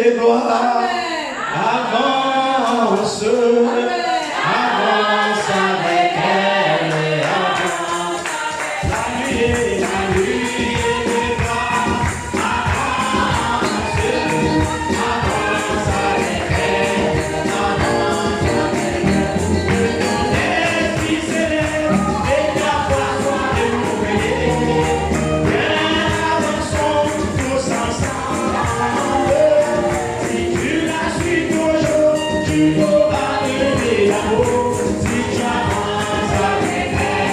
de gloire. Avance, avance avec elle, avance. La nuit de gloire. Avance, avance avec elle, avance avec elle. Que ton esprit s'élève et ta foi soit renouvelée. Viens, avançons tous ensemble. Si tu la suis toujours, tu auras levé l'amour. Si tu avances avec elle,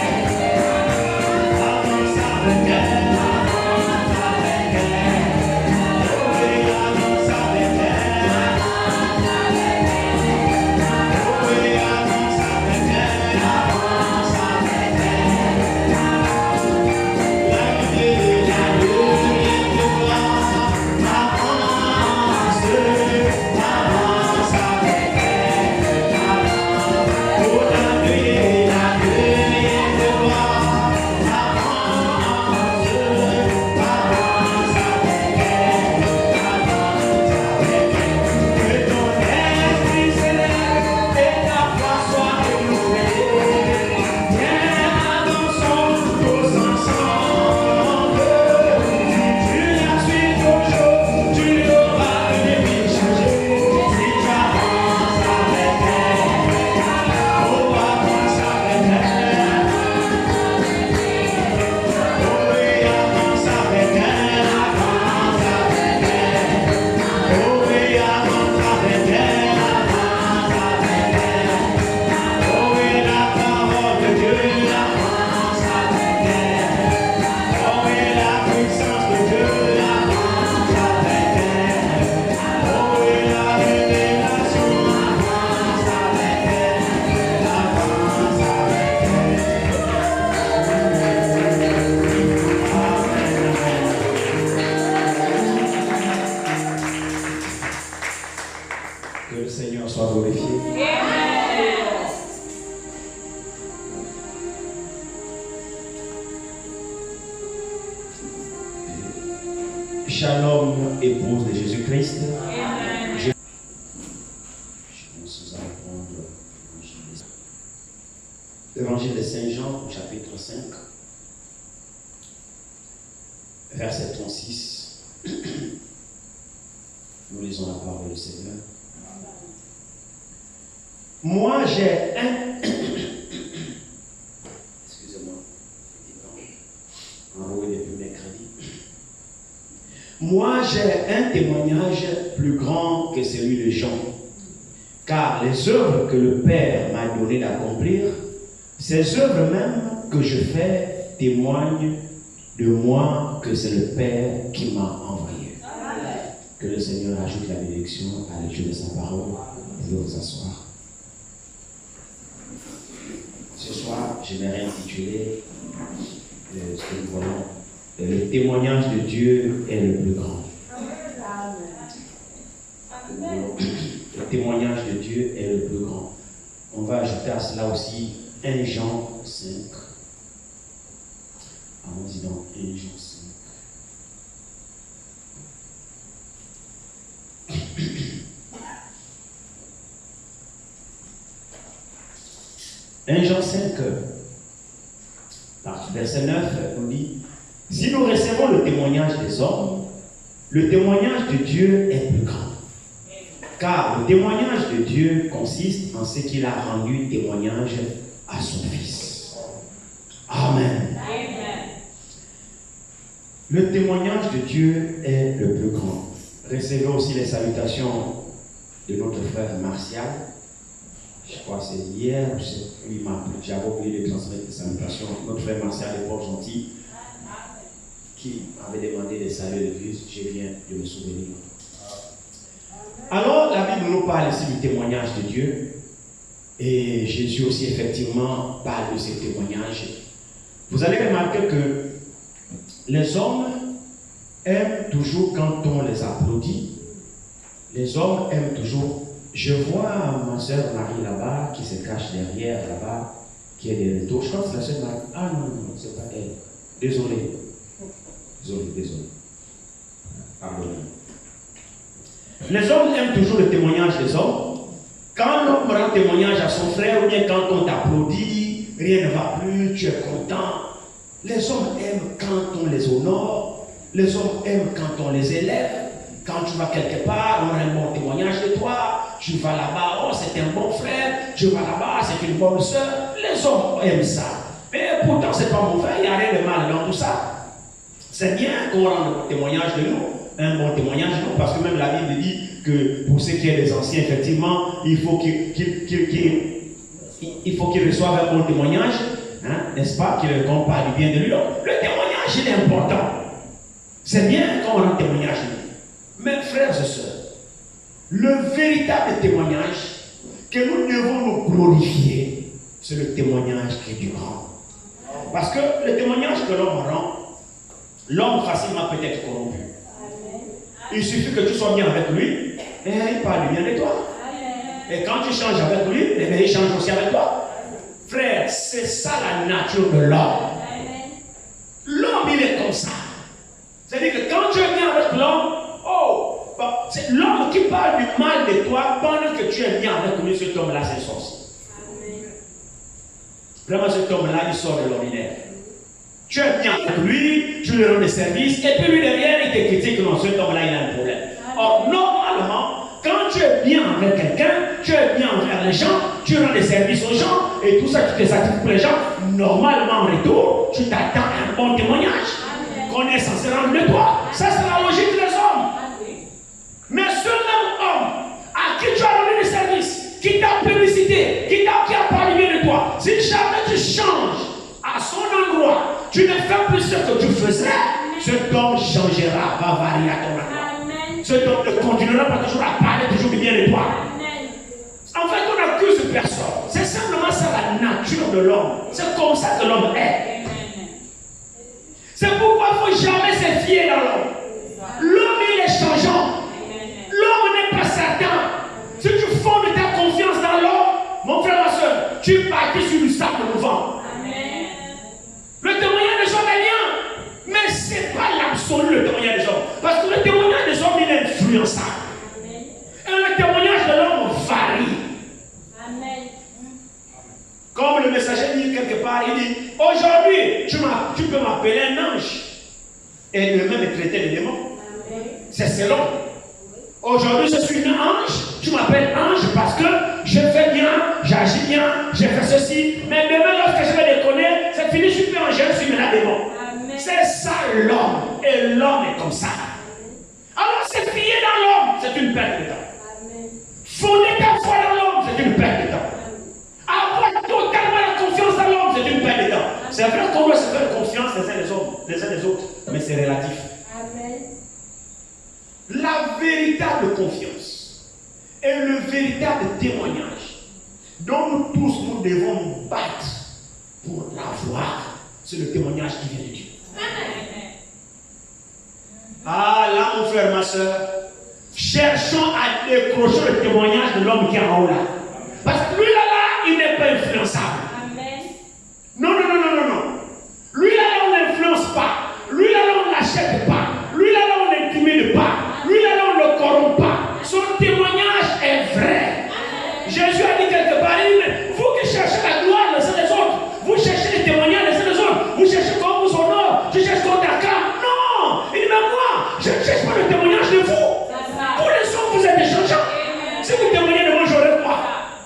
avance avec elle, avance avec elle. Oh oui, avance avec elle, avance avec elle. Oh oui, avance avec elle, avance avec elle. La lumière de gloire, avance, avance avec elle, avance. Oh, la lumière de gloire, avance, avance avec elle, avance avec elle. Que ton esprit s'élève et ta foi soit renouvelée. Viens, avançons tous ensemble. Si tu la suis toujours, tu auras une vie changée. Si tu avances avec elle, oh, avance avec elle. Oh oui, avance avec elle, avance avec elle. Oh oui, avance avec elle, avance avec elle. Oh oui, la parole de Dieu avance avec elle. Oh oui, la puissance de Dieu avance avec elle. Oh oui, la révélation avance avec elle, avance avec elle. Que le Seigneur soit glorifié. Shalom, épouse de Jésus-Christ. Je nous allons prendre l'évangile de Saint Jean, au chapitre 5, verset 36. Nous lisons la parole du Seigneur. Moi, j'ai un... Excusez-moi. Enroué depuis mercredi. Moi, j'ai un témoignage plus grand que celui de Jean. Car les œuvres que le Père m'a donné d'accomplir, ces œuvres même que je fais témoignent de moi que c'est le Père qui m'a envoyé. Que le Seigneur ajoute la bénédiction à la lecture de sa parole. Vous pouvez vous asseoir. Ce soir, j'aimerais intituler ce que nous voyons. Le témoignage de Dieu est le plus grand. Le témoignage de Dieu est le plus grand. On va ajouter à cela aussi 1 Jean 5. Allons-y dans 1 Jean 5. 1 Jean 5, verset 9, nous dit: si nous recevons le témoignage des hommes, le témoignage de Dieu est plus grand. Car le témoignage de Dieu consiste en ce qu'il a rendu témoignage à son Fils. Amen. Amen. Le témoignage de Dieu est le plus grand. Recevez aussi les salutations de notre frère Martial. Je crois que c'est hier, oui, j'avais oublié de transmettre les salutations. Notre frère Martial est fort gentil, qui avait demandé de saluer l'Église. Je viens de me souvenir. Alors, la Bible nous parle ici du témoignage de Dieu. Et Jésus aussi, effectivement, parle de ces témoignages. Vous allez remarquer que les hommes aiment toujours quand on les applaudit. Les hommes aiment toujours. Je vois ma soeur Marie là-bas, qui se cache derrière là-bas, qui est derrière le dos. Je crois que c'est la soeur Marie. Ah non, non, c'est pas elle. Désolé. Désolé. Pardonnez. Les hommes aiment toujours le témoignage des hommes. Quand l'homme rend témoignage à son frère, ou bien quand on t'applaudit, rien ne va plus, tu es content. Les hommes aiment quand on les honore. Les hommes aiment quand on les élève. Quand tu vas quelque part, on a un bon témoignage de toi. Tu vas là-bas, oh c'est un bon frère. Tu vas là-bas, c'est une bonne soeur. Les hommes aiment ça. Mais pourtant, c'est pas mauvais, il n'y a rien de mal dans tout ça. C'est bien qu'on rende un témoignage de nous. Un bon témoignage de nous, parce que même la Bible dit que pour ceux qui sont des anciens, effectivement, il faut qu'ils reçoivent un bon témoignage, hein, n'est-ce pas, qu'ils comptent pas du bien de lui. Le témoignage, il est important. C'est bien qu'on rend témoignage de nous. Mais frères et sœurs, le véritable témoignage que nous devons nous glorifier, c'est le témoignage que Dieu rend. Parce que le témoignage que l'homme rend, l'homme facilement peut être corrompu. Il suffit que tu sois bien avec lui, et il parle bien de toi. Et quand tu changes avec lui, il change aussi avec toi. Frère, c'est ça la nature de l'homme. L'homme, il est comme ça. C'est-à-dire que quand tu es bien avec l'homme, c'est l'homme qui parle du mal de toi pendant que tu es bien avec lui, cet homme-là, c'est sorcier. Vraiment, cet homme-là, il sort de l'ordinaire. Tu es bien avec lui, tu lui rends des services, et puis lui derrière, il te critique. Non, cet homme-là, il a un problème. Or, normalement, quand tu es bien avec quelqu'un, tu es bien envers les gens, tu rends des services aux gens, et tout ça, tu te sacrifies pour les gens, normalement, en retour, tu t'attends à un bon témoignage qu'on est censé rendre de toi. Ça, c'est la logique des hommes. Mais ce même homme à qui tu as rendu des services, qui t'a publicité, qui a parlé bien de toi, si jamais tu changes à son endroit, tu ne fais plus ce que tu faisais, cet homme changera, va varier à ton endroit. Cet homme ne continuera pas toujours à parler toujours bien de toi. En fait, on n'accuse personne. C'est simplement ça la nature de l'homme. C'est comme ça que l'homme est. C'est pourquoi il ne faut jamais se fier dans l'homme. L'homme, il est changeant. L'homme n'est pas certain. Si tu fondes ta confiance dans l'homme, mon frère, ma soeur, tu partis sur du sable mouvant. Le témoignage des hommes est bien, mais ce n'est pas l'absolu, le témoignage des hommes. Parce que le témoignage des hommes, il est influençable. Et le témoignage de l'homme varie. Comme le messager dit quelque part, il dit, aujourd'hui, tu peux m'appeler un ange. Et le même est traité de démon. C'est selon. Aujourd'hui, je suis un ange, tu m'appelles ange parce que je fais bien, j'agis bien, j'ai fait ceci. Mais demain, lorsque je vais déconner, c'est fini, je suis plus ange, je suis maintenant démon. C'est ça l'homme. Et l'homme est comme ça. Alors, se fier dans l'homme, c'est une perte de temps. Fonder ta foi dans l'homme, c'est une perte de temps. Avoir totalement la confiance dans l'homme, c'est une perte de temps. C'est vrai qu'on doit se faire confiance les uns des autres, mais c'est relatif. La véritable confiance et le véritable témoignage dont nous tous nous devons nous battre pour l'avoir, c'est le témoignage qui vient de Dieu. Ah là, mon frère, ma soeur, cherchons à décrocher le témoignage de l'homme qui est en haut là. Parce que lui là, il n'est pas influençable. Non. Lui là, on n'influence pas. Lui là, on n'achète pas. Lui là, on n'intimide pas. Lui là, on ne le corrompt pas. Son témoignage est vrai. Jésus a dit quelque part, vous qui cherchez la gloire les uns des autres, vous cherchez les témoignages les uns des autres, vous cherchez qu'on vous honore, je cherche qu'on t'acclame. Non, il dit, mais moi, je ne cherche pas le témoignage de vous. Vous les hommes, vous êtes des changeants. Si vous témoignez de moi, j'aurai quoi?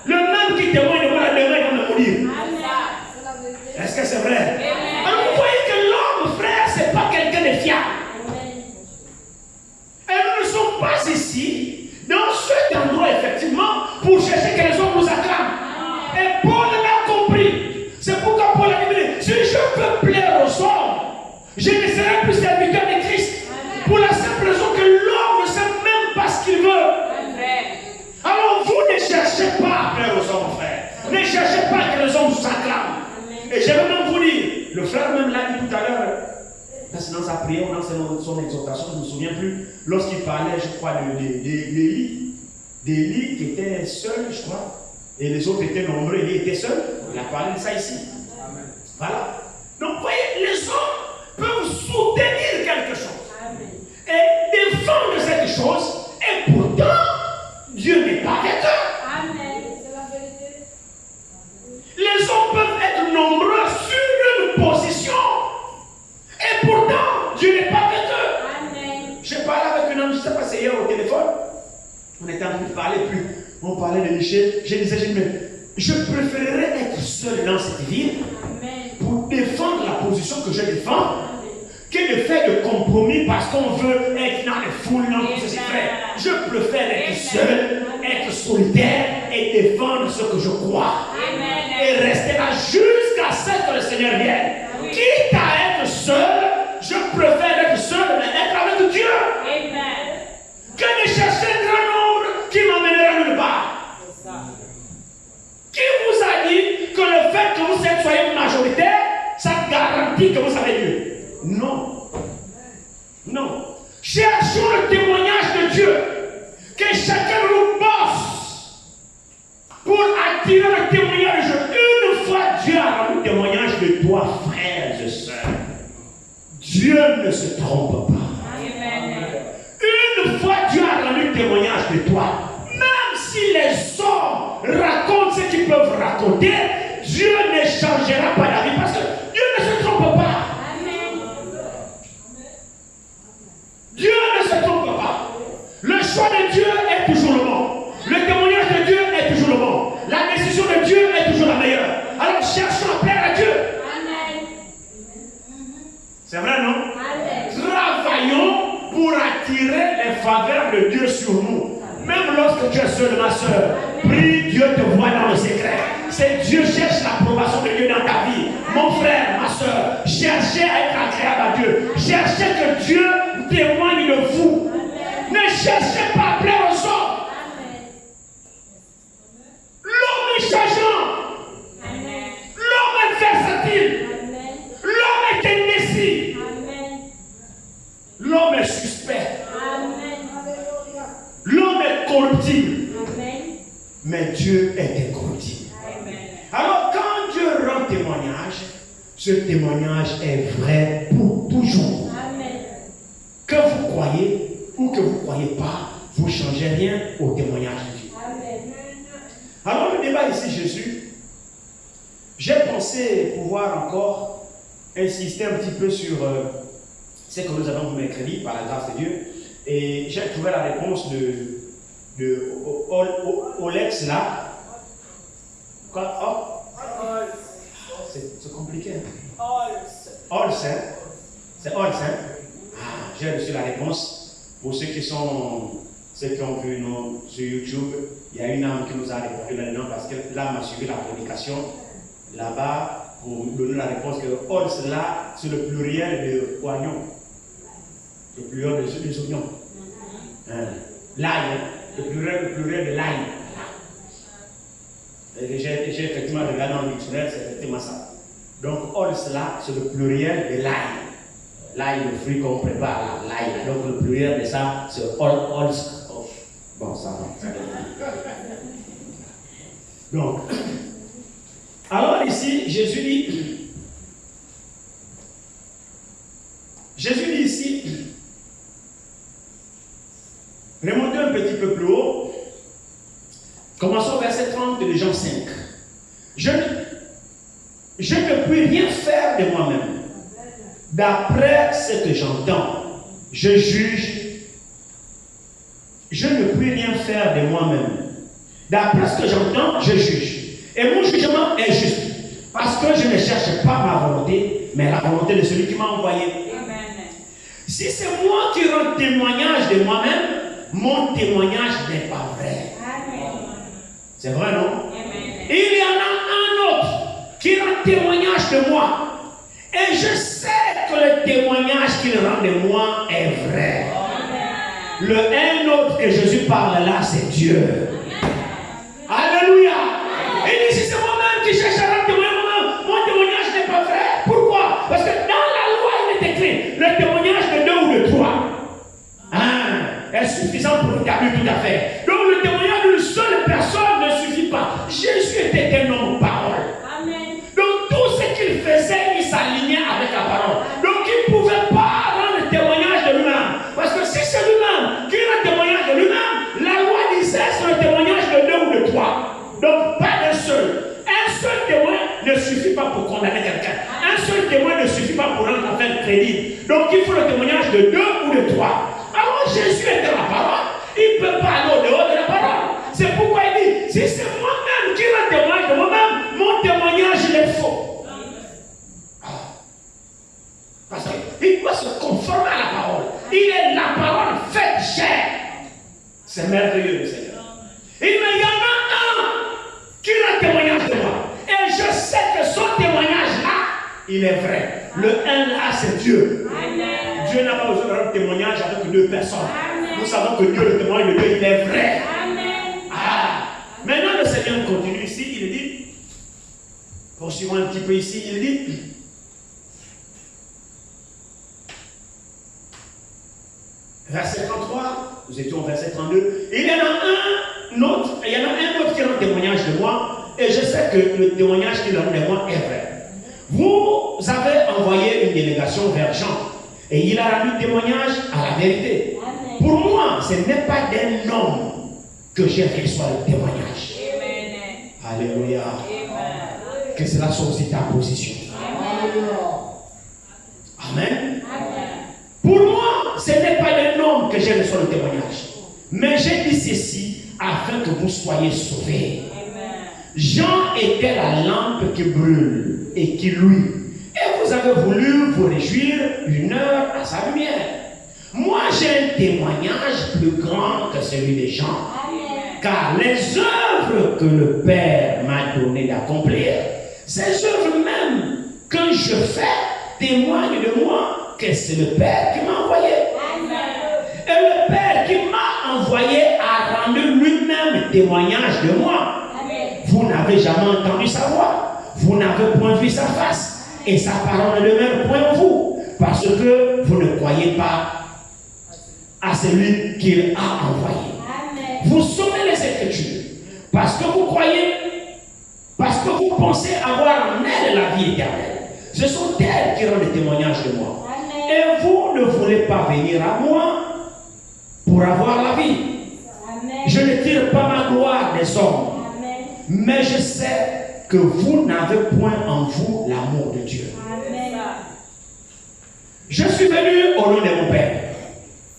Le même qui témoigne de moi, la demain, il va me mourir. Est-ce que c'est vrai? Alors vous voyez que l'homme, frère, ce n'est pas quelqu'un de fiable. Et nous ne sommes pas ici, dans cet endroit, effectivement, pour chercher que les hommes nous acclament. Et Paul l'a compris. C'est pourquoi Paul a dit, si je peux plaire aux hommes, je ne serai plus serviteur de Christ. Pour la simple raison que l'homme ne sait même pas ce qu'il veut. Alors vous ne cherchez pas à plaire aux hommes, frère. Ne cherchez pas que les hommes vous acclament. Et je vais même vous dire, le frère même l'a dit tout à l'heure, parce que dans sa prière, dans son exhortation, je ne me souviens plus, lorsqu'il parlait, je crois, d'Élie qui était seul, je crois, et les autres étaient nombreux, Élie était seul, il a parlé de ça ici. Amen. Voilà. Donc, vous voyez, les hommes peuvent soutenir quelque chose. Amen. Et défendre cette chose, et pourtant, même, je ne sais pas, c'est hier au téléphone. On était en train de parler, puis on parlait de Michel. Je disais, mais je préférerais être seul dans cette ville pour défendre la position que je défends que de faire de compromis parce qu'on veut être dans les foules, dans tout ceci, frère. Je préfère être seul, être solitaire et défendre ce que je crois. Et rester là jusqu'à ce que le Seigneur vienne. Quitte à être seul, je préfère être seul, mais être avec Dieu. Que de chercher un grand nombre qui m'emmènera nulle part. Qui vous a dit que le fait que vous soyez majoritaire, ça garantit que vous avez Dieu? Non. Non. Cherchons le témoignage de Dieu. Que chacun nous bosse pour attirer le témoignage de Dieu. Une fois Dieu a rendu témoignage de toi, frères et sœurs, Dieu ne se trompe pas. Une fois Dieu a rendu témoignage de toi, même si les hommes racontent ce qu'ils peuvent raconter, Dieu ne changera pas la vie parce que Dieu ne se trompe pas. Dieu ne se trompe pas. Le choix de Dieu est toujours le bon. Le témoignage de Dieu est toujours le bon. La décision de Dieu est toujours la meilleure. Alors cherchons à plaire à Dieu. C'est vrai, non? Travaillons pour attirer les faveurs de Dieu sur nous. Même lorsque tu es seul, ma soeur, prie, Dieu te voit dans le secret. C'est Dieu cherche l'approbation de Dieu dans ta vie. Mon frère, ma soeur, cherchez à être agréable à Dieu. Cherchez que Dieu témoigne de vous. Ne cherchez pas à plaire aux hommes. L'homme est changeant. L'homme est versatile. L'homme est indécis. L'homme est suspect. L'homme est corruptible. Mais Dieu est incorruptible. Alors quand Dieu rend témoignage, ce témoignage est vrai pour toujours. Que vous croyez ou que vous ne croyez pas, vous ne changez rien au témoignage de Dieu. Alors le débat ici, Jésus, j'ai pensé pouvoir encore insister un petit peu sur ce que nous avons mercredi par la grâce de Dieu. Et j'ai trouvé la réponse de Olex là. Quoi? Oh. C'est compliqué. Olsen. C'est Olsen. Ah, j'ai reçu la réponse. Pour ceux qui ont vu sur YouTube, il y a une âme qui nous a répondu maintenant parce que l'âme a suivi la prédication là-bas pour nous donner la réponse que Olsen là, c'est le pluriel de oignon. Le pluriel des oignons. L'ail, le pluriel de l'ail. J'ai effectivement regardé dans le dictionnaire, c'est effectivement ça. Donc, ols là, c'est le pluriel de l'ail. L'ail, le fruit qu'on prépare, l'ail. Donc, le pluriel de ça, c'est ols. Bon, ça va. Donc, alors ici, Jésus dit ici, remontez un petit peu plus haut. Commençons au verset 30 de Jean 5. Je ne puis rien faire de moi-même. D'après ce que j'entends, je juge. Je ne puis rien faire de moi-même. D'après ce que j'entends, je juge. Et mon jugement est juste. Parce que je ne cherche pas ma volonté, mais la volonté de celui qui m'a envoyé. Amen. Si c'est moi qui rends témoignage de moi-même, mon témoignage n'est pas vrai. Amen. C'est vrai, non? Amen. Il y en a un autre qui rend témoignage de moi. Et je sais que le témoignage qu'il rend de moi est vrai. Amen. Le un autre que Jésus parle là, c'est Dieu. Amen. Alléluia. Amen. Et dit, si c'est moi-même qui cherche à rendre témoignage, mon témoignage n'est pas vrai. Pourquoi? Parce que dans la loi, il est écrit, le témoignage de 2 ou de 3 est suffisant pour établir tout à fait. Donc le témoignage d'une seule personne ne suffit pas. Jésus était un homme parole. Amen. Donc tout ce qu'il faisait, il s'alignait avec la parole. Donc il ne pouvait pas rendre témoignage de lui-même. Parce que si c'est lui-même qui rend témoignage de lui-même, la loi disait c'est le témoignage de 2 ou de 3. Donc pas d'un seul. Un seul témoin ne suffit pas pour condamner quelqu'un. Un seul témoin ne suffit pas pour rendre l'affaire crédible. Donc il faut le témoignage de 2 ou de 3. Alors Jésus est dans la parole, il ne peut pas aller au-dehors de la parole. C'est pourquoi il dit, si c'est moi-même qui rends témoignage de moi-même, mon témoignage il est faux. Parce qu'il doit se conformer à la parole. Il est la parole faite chair. C'est merveilleux, le Seigneur. Il me y en a un qui rend témoignage de moi. Et je sais que son témoignage là, il est vrai. Le un là, c'est Dieu. Amen. Dieu n'a pas besoin de rendre témoignage avec deux personnes. Amen. Nous savons que Dieu, le témoignage de Dieu, il est vrai. Amen. Maintenant, le Seigneur continue ici. Il dit, poursuivons un petit peu ici, il dit, verset 33, nous étions au verset 32. Il y en a un autre qui rend témoignage de moi, et je sais que le témoignage qu'il rend de moi est vrai. Vous avez envoyé une délégation vers Jean, et il a rendu témoignage à la vérité. Amen. Pour moi, ce n'est pas d'un homme que j'ai reçu le témoignage. Amen. Alléluia. Amen. Que cela soit aussi ta position. Amen. Amen. Pour moi, ce n'est pas d'un homme que j'ai reçu le témoignage. Mais j'ai dit ceci afin que vous soyez sauvés. Amen. Jean était la lampe qui brûle et qui luit. Et vous avez voulu vous réjouir une heure à sa lumière. Moi, j'ai un témoignage plus grand que celui de Jean. Amen. Car les œuvres que le Père m'a donné d'accomplir, ces œuvres même que je fais témoignent de moi que c'est le Père qui m'a envoyé. Amen. Et le Père qui m'a envoyé a rendu lui-même témoignage de moi. Amen. Vous n'avez jamais entendu sa voix, vous n'avez point vu sa face, et sa parole ne demeure point en vous, parce que vous ne croyez pas à celui qu'il a envoyé. Amen. Vous sauvez les Écritures, parce que vous croyez, parce que vous pensez avoir en elle la vie éternelle. Ce sont elles qui rendent le témoignage de moi. Amen. Et vous ne voulez pas venir à moi pour avoir la vie. Amen. Je ne tire pas ma gloire des hommes. Amen. Mais je sais que vous n'avez point en vous l'amour de Dieu. Amen. Je suis venu au nom de mon Père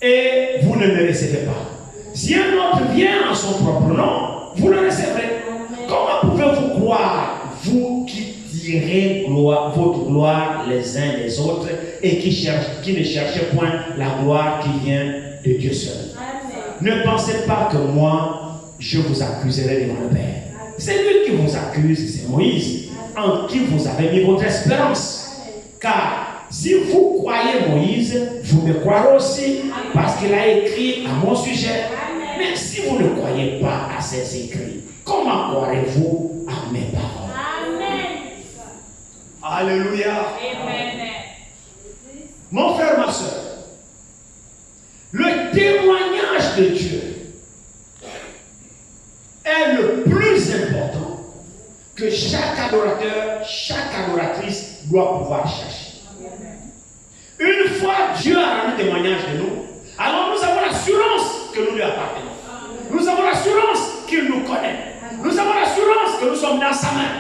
et vous ne me recevez pas. Si un autre vient en son propre nom, vous le recevrez. Amen. Comment pouvez-vous croire, vous qui tirez votre gloire les uns des autres et qui ne cherchez point la gloire qui vient de Dieu seul? Amen. Ne pensez pas que moi, je vous accuserai devant le Père. C'est lui qui vous accuse, c'est Moïse, en qui vous avez mis votre espérance. Car si vous croyez Moïse, vous me croirez aussi, parce qu'il a écrit à mon sujet. Mais si vous ne croyez pas à ses écrits, comment croirez-vous à mes paroles? Amen. Alléluia. Amen. Mon frère, ma soeur, le témoignage de Dieu est le plus important que chaque adorateur, chaque adoratrice doit pouvoir chercher. Une fois Dieu a rendu témoignage de nous, alors nous avons l'assurance que nous lui appartenons. Nous avons l'assurance qu'il nous connaît. Nous avons l'assurance que nous sommes dans sa main.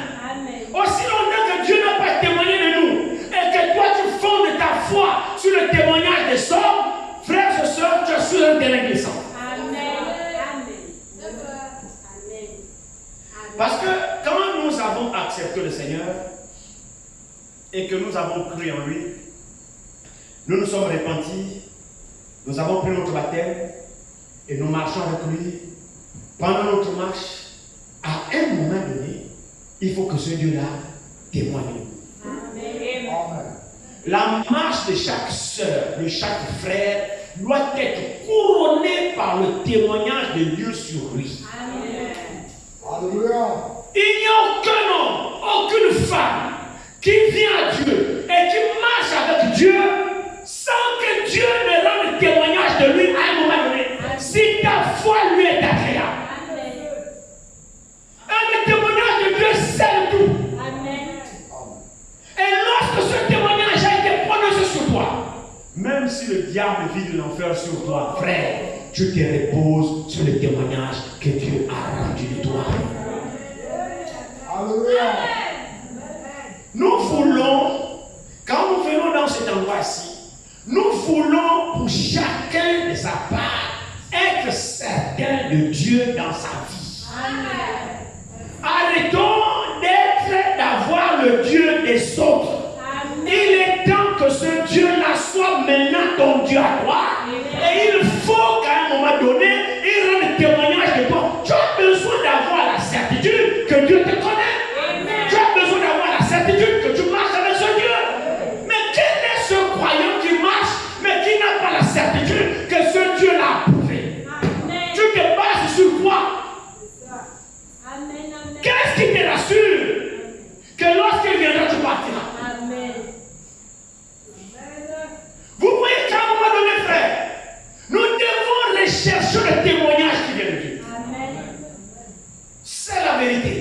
Aussi longtemps que Dieu n'a pas témoigné de nous et que toi tu fondes ta foi sur le témoignage des hommes, frères et sœurs, tu es sur un terrain glissant. Parce que quand nous avons accepté le Seigneur et que nous avons cru en lui, nous nous sommes repentis, nous avons pris notre baptême et nous marchons avec lui. Pendant notre marche, à un moment donné, il faut que ce Dieu-là témoigne de nous. Amen. La marche de chaque sœur, de chaque frère, doit être couronnée par le témoignage de Dieu sur lui. Amen. Alléluia. Il n'y a aucun homme, aucune femme qui vient à Dieu et qui marche avec Dieu sans que Dieu ne rende témoignage de lui à un moment donné. Si ta foi lui est agréable. Le témoignage de Dieu scelle tout. Amen. Et lorsque ce témoignage a été prononcé sur toi, même si le diable vide l'enfer sur toi, frère, tu te reposes sur le témoignage que Dieu a rendu de toi. Alléluia. Nous voulons, quand nous venons dans cet endroit-ci, nous voulons pour chacun de sa part de Dieu dans sa vie. Arrêtons d'avoir le Dieu des autres. Il est temps que ce Dieu-là soit maintenant ton Dieu à toi. Et il faut qu'à un moment donné, il rende témoignage de toi. Tu as besoin d'avoir la certitude que Dieu te connaît. Tu as besoin d'avoir la certitude que tu marches avec ce Dieu. Mais quel est ce croyant qui marche, mais qui n'a pas la certitude que ce Dieu-là a approuvé? Tu te bases sur quoi? Qu'est-ce qui te rassure que lorsqu'il viendra, tu partiras? Vous voyez qu'à un moment donné, frère, nous devons rechercher le témoignage qui vient de Dieu. C'est la vérité.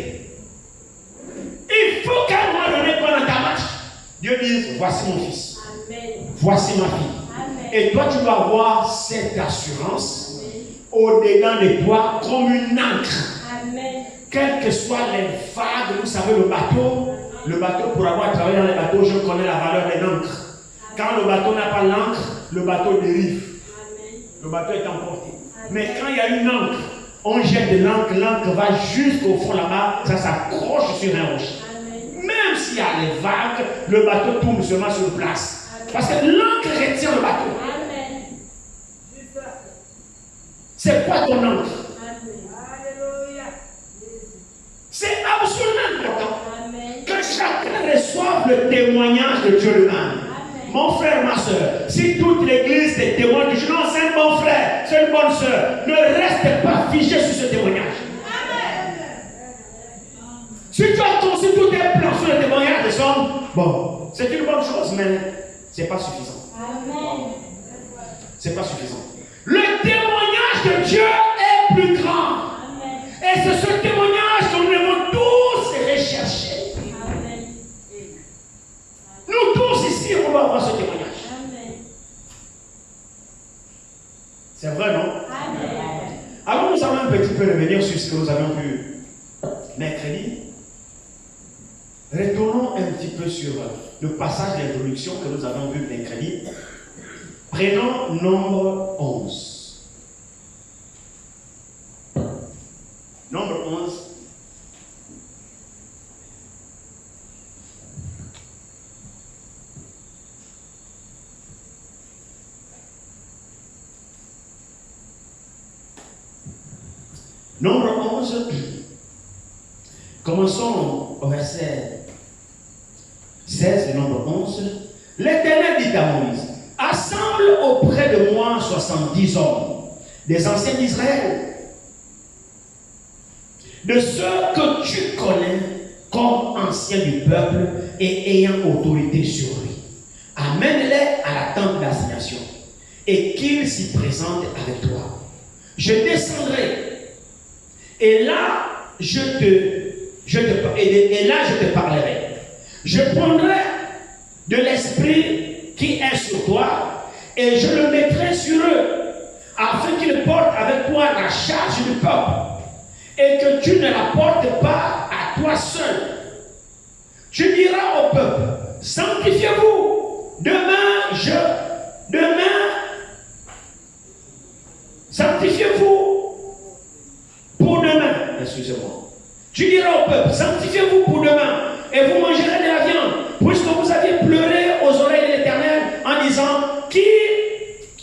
Il faut qu'à un moment donné, pendant ta marche, Dieu dise, voici mon fils. Voici ma fille. Et toi, tu dois avoir cette assurance au-dedans de toi comme une encre. Quelles que soient les vagues, vous savez, le bateau, pour avoir travaillé dans les bateaux, je connais la valeur des encres. Quand le bateau n'a pas l'encre, le bateau dérive. Le bateau est emporté. Mais quand il y a une encre, on jette de l'encre, l'encre va jusqu'au fond là-bas, ça s'accroche sur un rocher. Même s'il y a les vagues, le bateau tourne seulement sur place. Parce que l'encre retient le bateau. C'est quoi ton encre? C'est absolument important que chacun reçoive le témoignage de Dieu lui-même. Mon frère, ma soeur, si toute l'église te témoigne que non, c'est un bon frère, c'est une bonne soeur, ne reste pas figé sur ce témoignage. Si tu as conçu tout un plan sur le témoignage des hommes, bon, c'est une bonne chose, mais ce n'est pas suffisant. C'est pas suffisant. Le témoignage de Dieu est plus grand. Et c'est ce témoignage que nous devons tous rechercher. Nous tous ici, on doit avoir ce témoignage. C'est vrai, non? Alors nous allons un petit peu revenir sur ce que nous avons vu mercredi. Retournons un petit peu sur le passage d'introduction que nous avons vu mercredi. Prenons Nombre 11. Nombre 11. Nombre 11. Commençons au verset 16 de Nombre 11. L'Éternel dit à Moïse, assemble auprès de moi 70 hommes, des anciens d'Israël, de ceux que tu connais comme anciens du peuple et ayant autorité sur lui. Amène-les à la tente d'assignation et qu'ils s'y présentent avec toi. Je descendrai et là je te parlerai. Je prendrai de l'esprit qui est sur toi et je le mettrai sur eux afin qu'ils portent avec toi la charge du peuple. Et que tu ne la portes pas à toi seul. Tu diras au peuple, sanctifiez-vous. Demain, sanctifiez-vous pour demain. Excusez-moi. Tu diras au peuple, sanctifiez-vous pour demain. Et vous mangerez de la viande. Puisque vous aviez pleuré aux oreilles de l'Éternel en disant, qui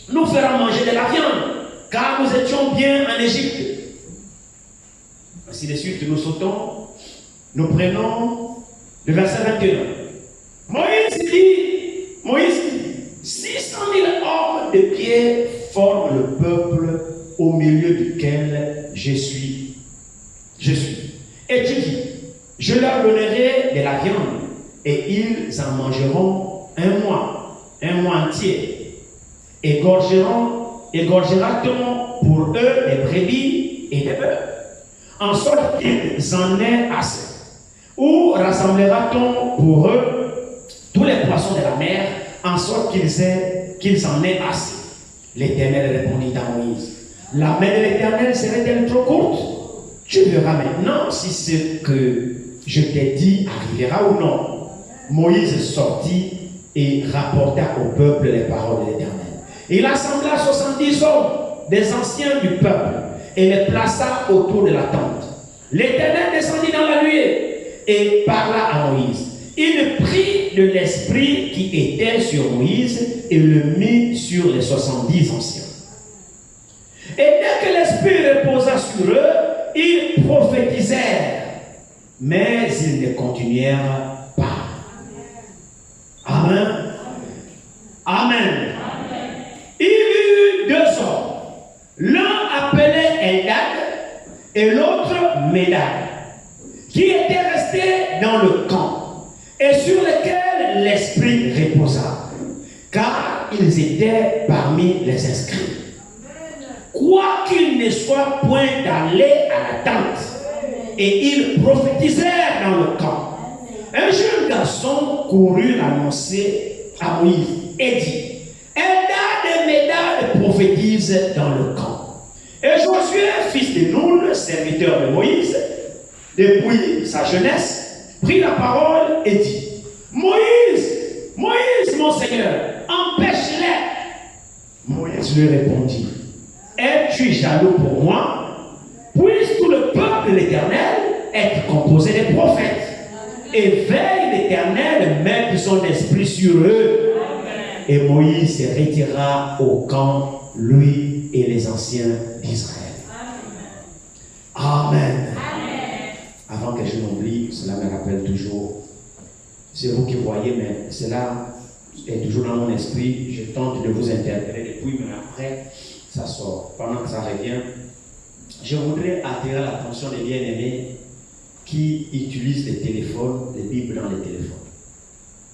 nous fera manger de la viande? Car nous étions bien en Égypte. Ainsi de suite, nous sautons, nous prenons le verset 21. Moïse dit, 600 000 hommes de pied forment le peuple au milieu duquel je suis. Et tu dis, je leur donnerai de la viande et ils en mangeront un mois entier. Égorgera-t-on pour eux des brebis et des bœufs? En sorte qu'ils en aient assez. Ou rassemblera-t-on pour eux tous les poissons de la mer, en sorte qu'ils en aient assez? L'Éternel répondit à Moïse, la main de l'Éternel serait-elle trop courte? Tu verras maintenant si ce que je t'ai dit arrivera ou non. Moïse sortit et rapporta au peuple les paroles de l'Éternel. Il assembla 70 hommes, des anciens du peuple, et les plaça autour de la tente. L'Éternel descendit dans la nuée et parla à Moïse. Il prit de l'esprit qui était sur Moïse et le mit sur les 70 anciens. Et dès que l'esprit reposa sur eux, ils prophétisèrent, mais ils ne continuèrent pas. Amen. Amen. Il y eut 2 hommes. L'un appelé Eldad et l'autre Médad, qui étaient restés dans le camp et sur lesquels l'esprit reposa, car ils étaient parmi les inscrits. Quoiqu'il ne soit point allé à la tente, et ils prophétisèrent dans le camp. Un jeune garçon courut annoncer à Moïse et dit: Eldad et Médad prophétisent dans le camp. Et Josué, fils de Nun, serviteur de Moïse, depuis sa jeunesse, prit la parole et dit: Moïse, Moïse, mon Seigneur, empêche-les. Moïse lui répondit: Es-tu jaloux pour moi? Puisse tout le peuple de l'Éternel être composé des prophètes. Et veille l'Éternel mettre son esprit sur eux. Amen. Et Moïse se retira au camp, lui et les anciens d'Israël. Amen. Amen. Avant que je n'oublie, cela me rappelle toujours. C'est vous qui voyez, mais cela est toujours dans mon esprit. Je tente de vous interpeller depuis, mais après, ça sort. Pendant que ça revient, je voudrais attirer l'attention des bien-aimés qui utilisent les téléphones, les Bibles dans les téléphones.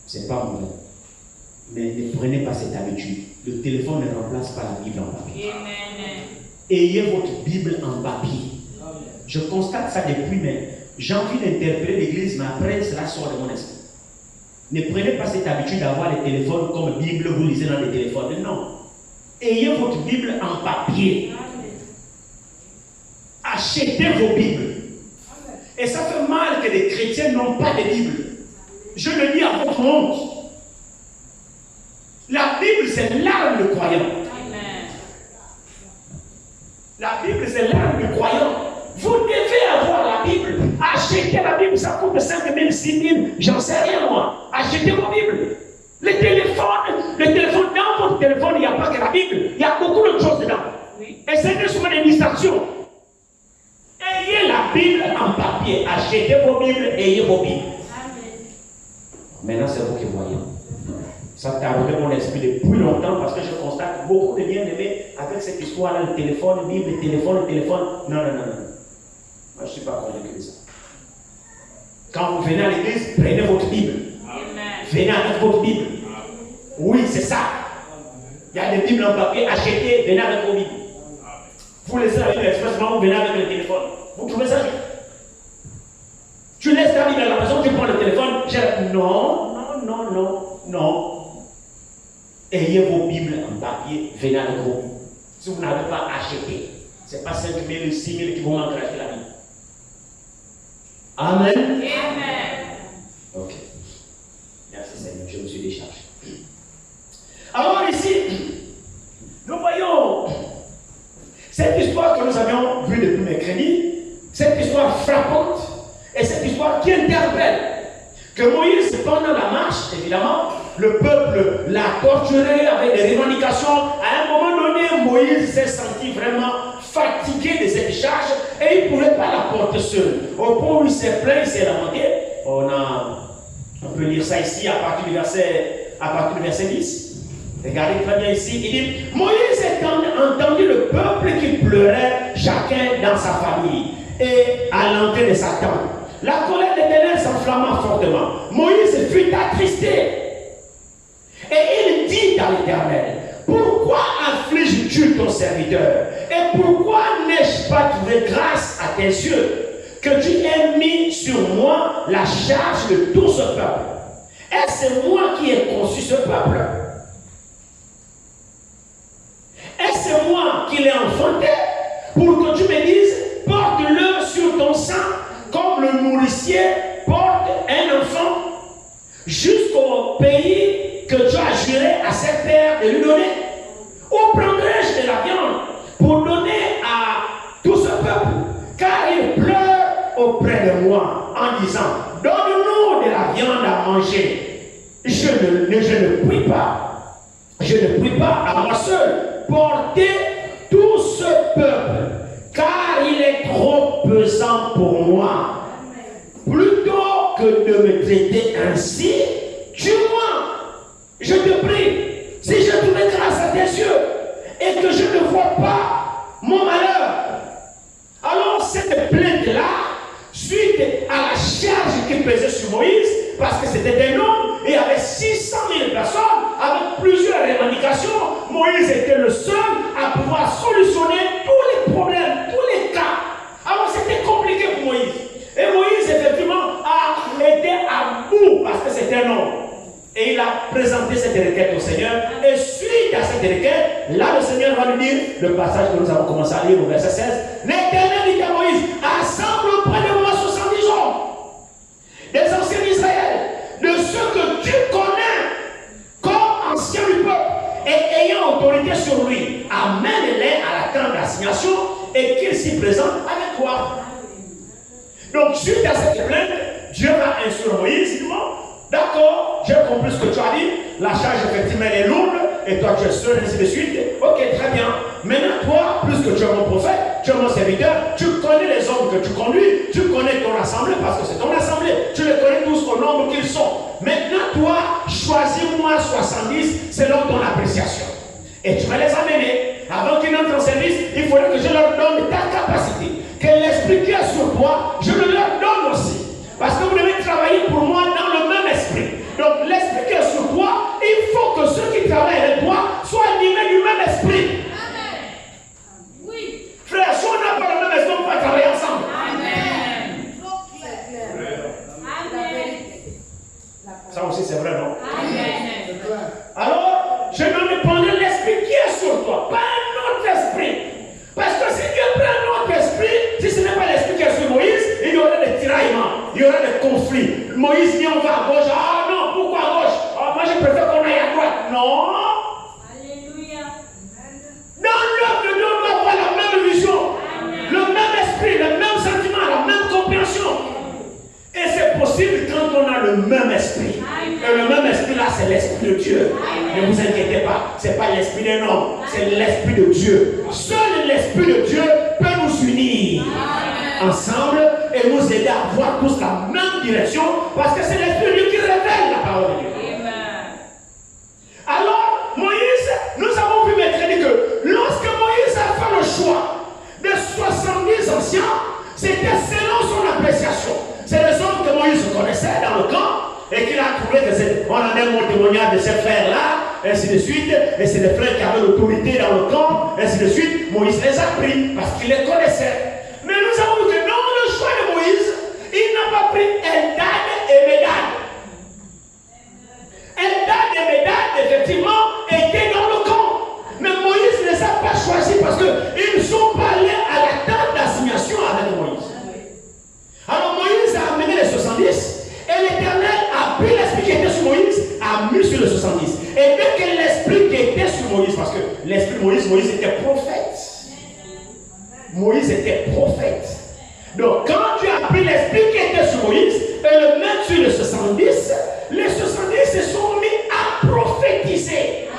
C'est pas mauvais. Mais ne prenez pas cette habitude. Le téléphone ne remplace pas la Bible en papier. Amen. Ayez votre Bible en papier. Je constate ça depuis, mais j'ai envie d'interpeller l'église, mais après cela sort de mon esprit. Ne prenez pas cette habitude d'avoir les téléphones comme Bible, vous lisez dans les téléphones. Non. Ayez votre Bible en papier. Achetez vos Bibles. Et ça fait mal que les chrétiens n'ont pas de Bible. Je le dis à votre honte. La Bible, c'est l'arme du croyant. La Bible, c'est l'arme du croyant. Vous devez avoir la Bible. Achetez la Bible, ça coûte 5 000, 6 000, j'en sais rien moi. Achetez vos Bibles. Le téléphone, dans votre téléphone, il n'y a pas que la Bible. Il y a beaucoup d'autres choses dedans. Oui. Et c'est souvent des distractions. Ayez la Bible en papier. Achetez vos Bibles, ayez vos Bibles. Amen. Maintenant, c'est vous qui voyez. Ça tarde mon esprit depuis longtemps parce que je constate beaucoup de bien-aimés avec cette histoire-là, le téléphone, Bible, le téléphone. Non. Moi, je ne suis pas convaincu de ça. Quand vous venez à l'église, prenez votre Bible. Amen. Venez avec votre Bible. Oui, c'est ça. Il y a des Bibles en papier, achetez, venez avec vos Bibles. Vous laissez la Bible expressement, vous venez avec le téléphone. Vous trouvez ça juste? Tu laisses ta Bible à la maison, tu prends le téléphone. Non. Ayez vos Bibles en papier, venez avec vos Bibles. Si vous n'avez pas acheté, ce n'est pas 5 000 ou 6 000 qui vont manquer acheter la Bible. Amen. Amen. Ok. Merci Seigneur, je me suis déchargé. Alors ici, nous voyons cette histoire que nous avions vue depuis mercredi, cette histoire frappante et cette histoire qui interpelle. Que Moïse, pendant la marche, évidemment, le peuple l'a torturé avec des revendications. À un moment donné, Moïse s'est senti vraiment fatigué de cette charge et il ne pouvait pas la porter seul. Au point où il s'est plaint, il s'est lamenté. On peut lire ça ici à partir du verset 10. Regardez très bien ici. Il dit: Moïse a entendu le peuple qui pleurait, chacun dans sa famille, et à l'entrée de sa tente. La colère de l'Éternel s'enflamma fortement. Moïse fut attristé. Et il dit à l'Éternel: Pourquoi affliges-tu ton serviteur? Et pourquoi n'ai-je pas trouvé grâce à tes yeux que tu aies mis sur moi la charge de tout ce peuple? Est-ce moi qui ai conçu ce peuple? Est-ce moi qui l'ai enfanté pour que tu me dises: porte-le sur ton sein comme le nourricier porte un enfant jusqu'au pays que tu as juré à ses pères de lui donner? Ou prendrai-je de la viande pour donner à tous auprès de moi en disant, donne-nous de la viande à manger. Je ne puis pas, à moi seul, porter tout ce peuple, car il est trop pesant pour moi. Plutôt que de me traiter ainsi, tue-moi, je te prie. Si je trouve grâce à tes yeux et que je ne vois pas mon malheur, alors cette plainte-là, suite à la charge qui pesait sur Moïse, parce que c'était un homme et avec 600 000 personnes, avec plusieurs revendications, Moïse était le seul à pouvoir solutionner tous les problèmes, tous les cas. Alors c'était compliqué pour Moïse. Et Moïse, effectivement, a été à bout parce que c'était un homme. Et il a présenté cette requête au Seigneur. Et suite à cette requête, là le Seigneur va lui dire, le passage que nous avons commencé à lire au verset 16, l'Éternel dit à Moïse, assemble auprès de moi 70 hommes, des anciens d'Israël, de ceux que tu connais comme anciens du peuple, et ayant autorité sur lui, amène-les à la tente d'assignation et qu'ils s'y présentent avec toi. Donc, suite à cette plainte, Dieu va instruire Moïse, il dit, d'accord, j'ai compris ce que tu as dit, la charge effectivement elle est lourde, et toi tu es seul, ainsi de suite. Ok, très bien. Maintenant, toi, plus que tu es mon prophète, tu es mon serviteur, tu connais les hommes que tu conduis, tu connais ton assemblée, parce que c'est ton assemblée, tu les connais tous au nombre qu'ils sont. Maintenant, toi, choisis-moi 70 selon ton appréciation. Et tu vas les amener. Avant qu'ils n'entrent en service, il faudrait que je leur donne ta capacité. Que l'esprit qui est sur toi, je le leur donne aussi. Parce que vous devez travailler pour moi dans le même esprit. Donc l'esprit qui est sur toi, il faut que ceux qui travaillent avec toi soient animés du même esprit. Amen. Oui. Frère, si on n'a pas le même esprit, on ne peut pas travailler ensemble. Amen. Amen. Ça aussi c'est vrai, non? Amen. Alors, je dois me prendre l'esprit qui est sur toi, pas un autre esprit. Parce que si Dieu prend un autre esprit, si ce n'est pas l'esprit qui est sur Moïse, il y aura des tiraillements, il y aura des conflits. Moïse dit on va à gauche, ah non, pourquoi à gauche? Ah, moi je préfère qu'on aille à droite. Non. Alléluia. Dans l'œuvre de Dieu, on doit avoir la même vision, le même esprit, le même sentiment, la même compréhension. Et c'est possible quand on a le même esprit. Et le même esprit là, c'est l'esprit de Dieu. Ne vous inquiétez pas, ce n'est pas l'esprit d'un homme, c'est l'esprit de Dieu. Seul l'esprit de Dieu peut nous unir ensemble et nous aider à voir tous la même direction, parce que c'est l'esprit de Dieu qui révèle la parole de Dieu. Alors, Moïse, nous avons vu mercredi que lorsque Moïse a fait le choix de 70 anciens, c'était selon son appréciation. C'est les hommes que Moïse connaissait dans le camp et qu'il a trouvé que on en a mon témoignage de ces frères-là, ainsi de suite, et c'est les frères qui avaient l'autorité dans le camp, ainsi de suite. Moïse les a pris parce qu'il les connaissait. Mais nous avons vu que dans le choix de Moïse, il n'a pas pris Eldad et Médad. Eldad et Médad, effectivement, étaient dans le camp. Mais Moïse ne les a pas choisis parce qu'ils ne sont pas allés à la tente d'assignation avec Moïse. Alors Moïse a amené les 70 et l'Éternel a pris l'esprit qui était sur Moïse, a mis sur les 70. Et dès que l'esprit qui était sur Moïse, parce que l'esprit de Moïse était prophète. Moïse était prophète. Donc quand tu as pris l'esprit qui était sur Moïse et le mettre sur les 70 se sont mis à prophétiser.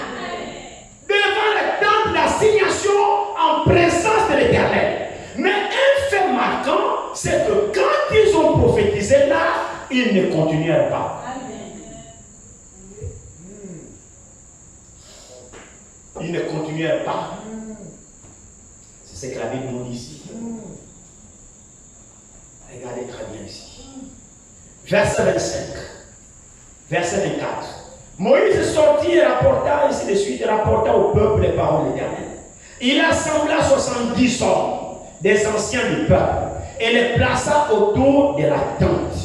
Devant la tente d'assignation en présence de l'Éternel. Mais un fait marquant, c'est que quand ils ont prophétisé là, ils ne continuèrent pas. Ils ne continuèrent pas. C'est ce que la Bible nous dit ici. Regardez très bien ici. Verset 25. Verset 24. Moïse sortit et rapporta, ainsi de suite, rapporta au peuple les paroles de l'Éternel. Il assembla 70 hommes, des anciens du peuple, et les plaça autour de la tente.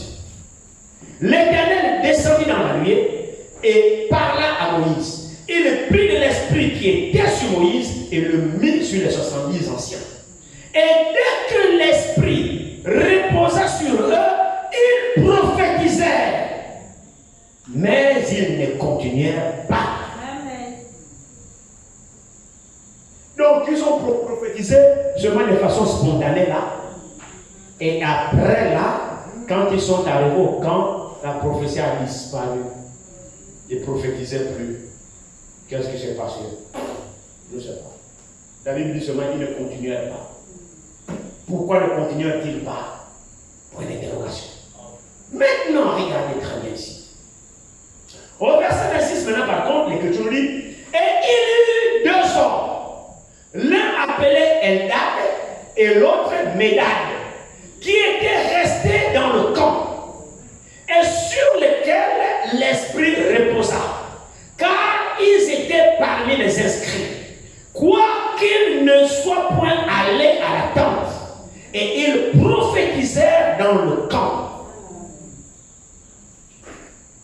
L'Éternel descendit dans la nuée et parla à Moïse. Il prit de l'esprit qui était sur Moïse et le mit sur les 70 anciens. Et dès que l'esprit reposa sur eux, ils prophétisèrent. Mais ils ne continuèrent pas. Amen. Donc ils ont prophétisé seulement de façon spontanée là. Et après là, quand ils sont arrivés au camp, la prophétie a disparu. Ils ne prophétisaient plus. Qu'est-ce qui s'est passé? Je ne sais pas. La Bible dit seulement qu'ils ne continuaient pas. Pourquoi ne continuaient-ils pas? Point d'interrogation. Maintenant, regardez très bien ici. Au verset 26, maintenant par contre, l'Écriture dit, et il y eut 2 hommes, l'un appelé Eldad et l'autre Médad, qui étaient restés dans le camp, et sur lesquels l'Esprit reposa, car ils étaient parmi les inscrits, quoiqu'ils ne soient point allés à la tente, et ils prophétisèrent dans le camp.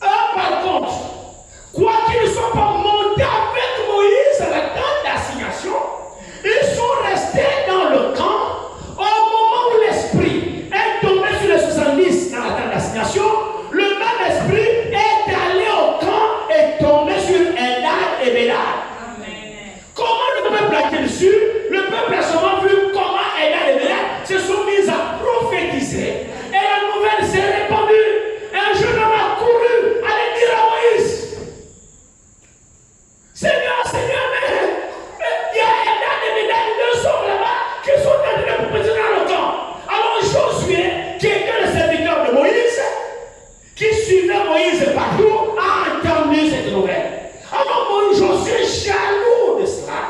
Eux, par contre, quoiqu'ils ne soient pas montés avec Moïse à la tente d'assignation, ils sont restés dans le camp au moment où l'Esprit est tombé sur les 70 dans la tente d'assignation. Le même Esprit est allé au camp et tombé sur Eldad et Médad. Comment le peuple a-t-il su? Le peuple a seulement vu comment Eldad et Médad se sont mis à prophétiser. Et la nouvelle s'est répandue. Un jeune homme a couru, allait dire à Moïse, Seigneur, mais il y a Eldad et Médad, 2 hommes là-bas, qui sont en train de prophétiser dans le camp. Alors Josué, qui était le serviteur de Moïse, qui suivait Moïse partout, a entendu cette nouvelle. Alors Josué, jaloux de cela,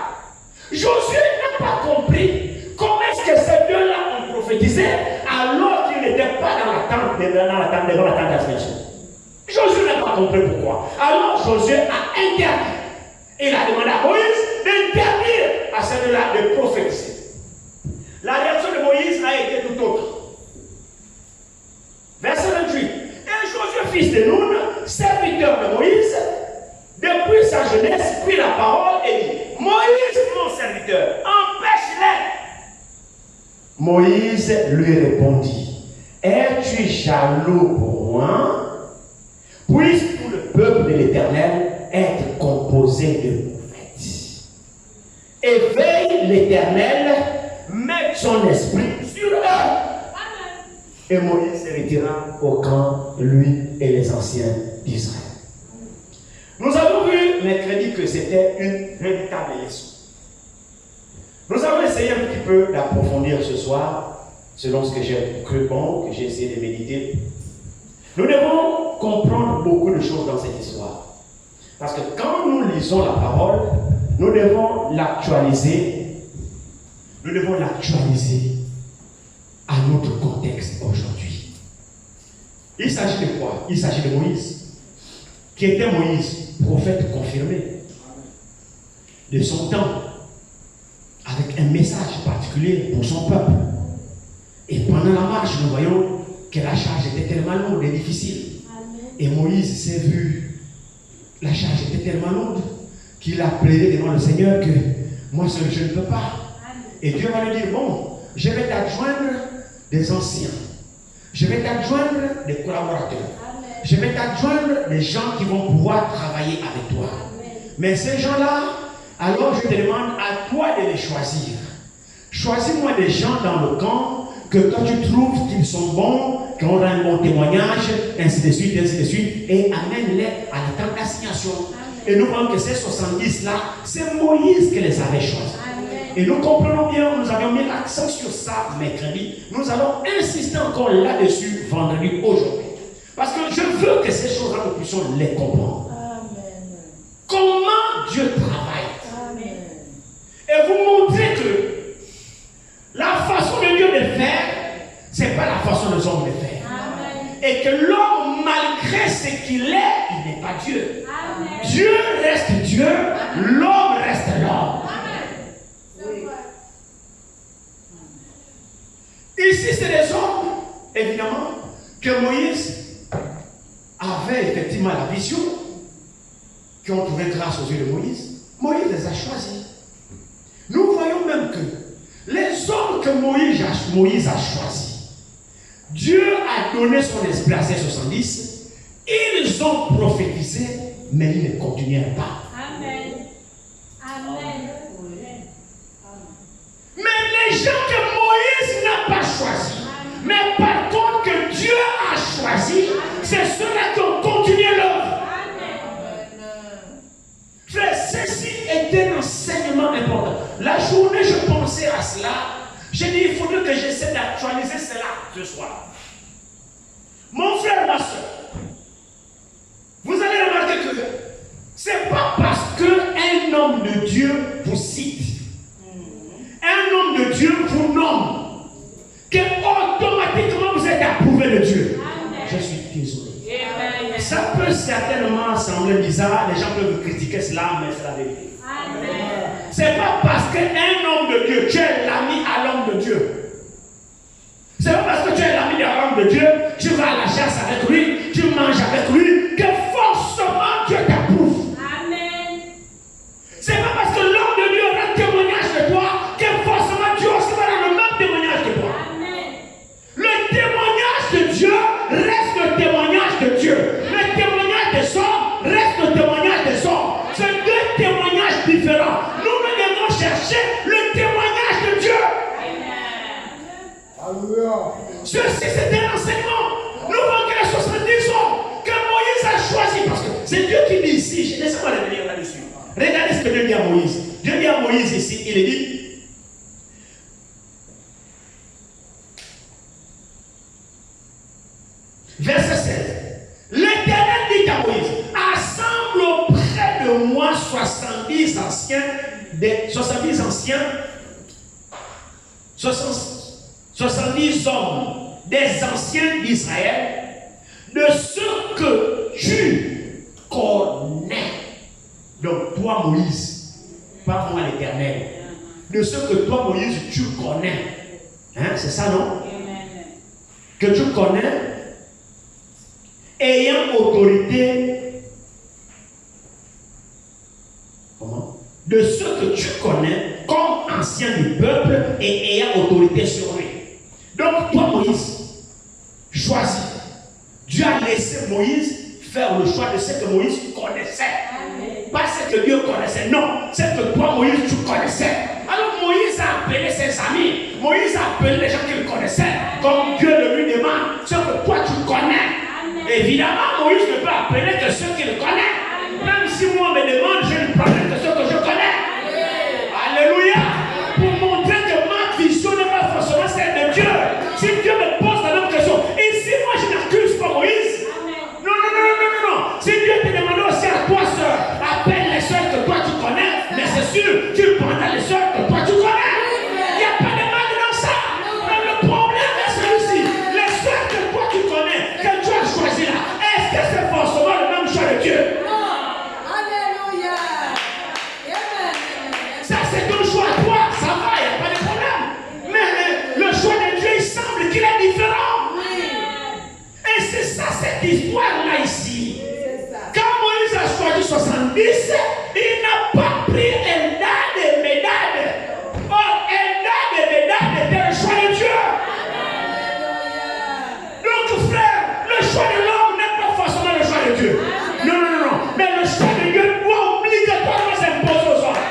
Josué n'a pas compris comment est-ce que ces deux-là ont prophétisé alors qu'ils n'étaient pas dans la tente, devant la tente d'assignation. Josué n'a pas compris pourquoi. Alors Josué a interdit. Il a demandé à Moïse d'interdire à ces deux-là de prophétiser. La réaction de Moïse a été tout autre. Verset 28. Et Josué, fils de Nun, serviteur de Moïse, depuis sa jeunesse, prit la parole et dit, Moïse, mon serviteur, empêche-les. Moïse lui répondit, es-tu jaloux pour moi? Puisse tout le peuple de l'Éternel être composé de prophètes. Éveille l'Éternel, mette son esprit sur eux. Et Moïse se retira au camp, lui et les anciens d'Israël. Nous avons vu mercredi que c'était une véritable leçon. Nous allons essayer un petit peu d'approfondir ce soir, selon ce que j'ai cru bon, que j'ai essayé de méditer. Nous devons comprendre beaucoup de choses dans cette histoire. Parce que quand nous lisons la parole, nous devons l'actualiser. Nous devons l'actualiser à notre contexte aujourd'hui. Il s'agit de quoi? Il s'agit de Moïse. Qui était Moïse, prophète confirmé de son temps, avec un message particulier pour son peuple. Et pendant la marche, nous voyons que la charge était tellement lourde et difficile. Et Moïse s'est vu, la charge était tellement lourde qu'il a plaidé devant le Seigneur que moi seul je ne peux pas. Et Dieu va lui dire, bon, je vais t'adjoindre des anciens. Je vais t'adjoindre des collaborateurs. Je vais t'adjoindre des gens qui vont pouvoir travailler avec toi. Mais ces gens-là, alors je te demande à toi de les choisir. Choisis-moi des gens dans le camp que toi tu trouves qu'ils sont bons, qui ont un bon témoignage, ainsi de suite, et amène-les à la tente d'assignation. Et nous voyons que ces 70-là, c'est Moïse qui les avait choisis. Et nous comprenons bien, nous avions mis l'accent sur ça mercredi. Nous allons insister encore là-dessus vendredi, aujourd'hui. Parce que je veux que ces choses-là, nous puissions les comprendre. Amen. Comment Dieu travaille. Amen. Et vous montrer que la façon de Dieu de faire, ce n'est pas la façon des hommes de faire. Amen. Et que l'homme, malgré ce qu'il est, il n'est pas Dieu. Amen. Dieu reste Dieu, l'homme reste l'homme. Ici, c'est des hommes, évidemment, que Moïse avait effectivement la vision, qui ont trouvé grâce aux yeux de Moïse. Moïse les a choisis. Nous voyons même que les hommes que Moïse a choisis, Dieu a donné son esprit à ces 70, ils ont prophétisé, mais ils ne continuèrent pas. Amen. Amen. Mais les gens que Moïse n'a pas choisis, mais la journée, je pensais à cela. J'ai dit, il faudrait que j'essaie d'actualiser cela ce soir. Mon frère, ma soeur, vous allez remarquer que ce n'est pas parce qu'un homme de Dieu vous cite, un homme de Dieu vous nomme, que automatiquement vous êtes approuvé de Dieu. Amen. Je suis désolé. Amen. Ça peut certainement sembler bizarre, les gens peuvent critiquer cela, mais c'est la vérité. Ce n'est pas parce qu'un homme de Dieu, tu es l'ami à l'homme de Dieu. Ce n'est pas parce que tu es l'ami à l'homme de Dieu, tu vas à la chasse avec lui, tu manges avec lui, que forcément Dieu t'approuve. Amen. Ce n'est pas parce que l'homme de Dieu rend témoignage de toi, que forcément Dieu aussi va rendre le même témoignage de toi. Amen. Le témoignage de Dieu reste le témoignage de Dieu. Le témoignage des hommes reste le témoignage des hommes. C'est deux témoignages différents. Nous devons chercher le témoignage de Dieu. Alléluia. Ceci, c'est un enseignement. Nous voyons que les 70 ans que Moïse a choisi, parce que c'est Dieu qui dit ici, laissez-moi revenir là-dessus. Regardez ce que Dieu dit à Moïse. Dieu dit à Moïse ici, il est dit, verset 16. L'Éternel dit à Moïse, assemble auprès de moi 70 anciens, 70 hommes, des anciens d'Israël, de ceux que tu connais. Donc toi Moïse, pas moi l'Éternel, de ceux que toi Moïse tu connais. Hein, c'est ça non? Que tu connais, ayant autorité, comment? De ceux que tu connais comme anciens du peuple et ayant autorité sur lui. Donc toi Moïse, choisis. Dieu a laissé Moïse faire le choix de ce que Moïse connaissait. Amen. Pas ce que Dieu connaissait, non. C'est que toi Moïse tu connaissais. Alors Moïse a appelé ses amis. Moïse a appelé les gens qu'il connaissait. Comme Dieu le lui demande, ce que toi tu connais. Amen. Évidemment Moïse ne peut appeler que ceux qu'il connaît. Amen. Même si moi me demande, je ne prendrai que ceux que je connais. Amen. Alléluia. Pour montrer que ma vision n'est pas forcément celle de Dieu. Si Dieu me pose la même question, ici moi je n'accuse pas Moïse. Non. Si Dieu te demande aussi à toi, sœur, appelle les sœurs que toi tu connais, mais c'est sûr, tu prendras les sœurs que toi tu connais. Il n'y a pas de mal dans ça. Mais le problème est celui-ci. Les sœurs que toi tu connais, que tu as choisi là, est-ce que c'est forcément le même choix de Dieu? Non. Alléluia. Ça c'est ton choix à toi, ça va, il n'y a pas de problème. Mais le choix de Dieu, il semble qu'il est différent. Et c'est ça cette histoire-là ici. Quand Moïse a choisi 70, il n'a pas pris Eldad et Médad. Or, Eldad et Médad étaient le choix de Dieu. Donc, frère, le choix de l'homme n'est pas forcément le choix de Dieu. Non. Mais le choix de Dieu doit obligatoirement s'imposer aux hommes.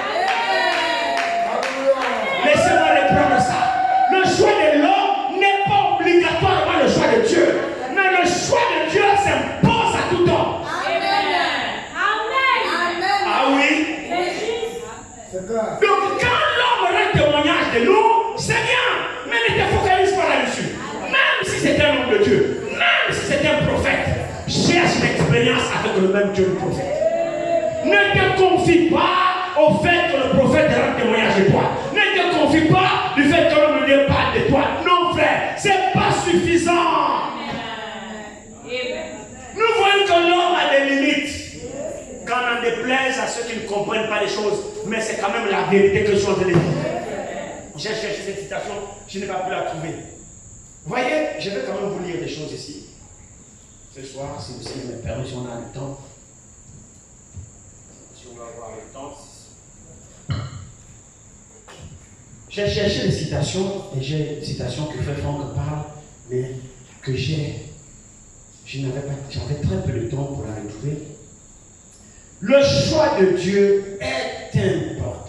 Laissez-moi reprendre ça. Le choix de l'homme n'est pas obligatoirement le choix de Dieu. Mais le choix de Dieu s'impose à tout homme. Donc quand l'homme rend témoignage de nous, c'est bien, mais ne te focalise pas là-dessus. Même si c'est un homme de Dieu, même si c'est un prophète, cherche l'expérience avec le même Dieu du prophète. Ne te confie pas au fait que le prophète rend témoignage de toi. Ne te confie pas du fait que l'homme ne parle de toi. Non frère, c'est pas suffisant. Nous voyons que l'homme a des limites. Quand on en déplaise à ceux qui ne comprennent pas les choses, mais c'est quand même la vérité que je suis en train de dire. J'ai cherché cette citation, je n'ai pas pu la trouver. Vous voyez, je vais quand même vous lire des choses ici. Ce soir, si vous me permettez, si on a le temps. Si on va avoir le temps. J'ai cherché des citations, et j'ai une citation que Frère Franck parle, mais que j'avais très peu de temps pour la retrouver. Le choix de Dieu est important.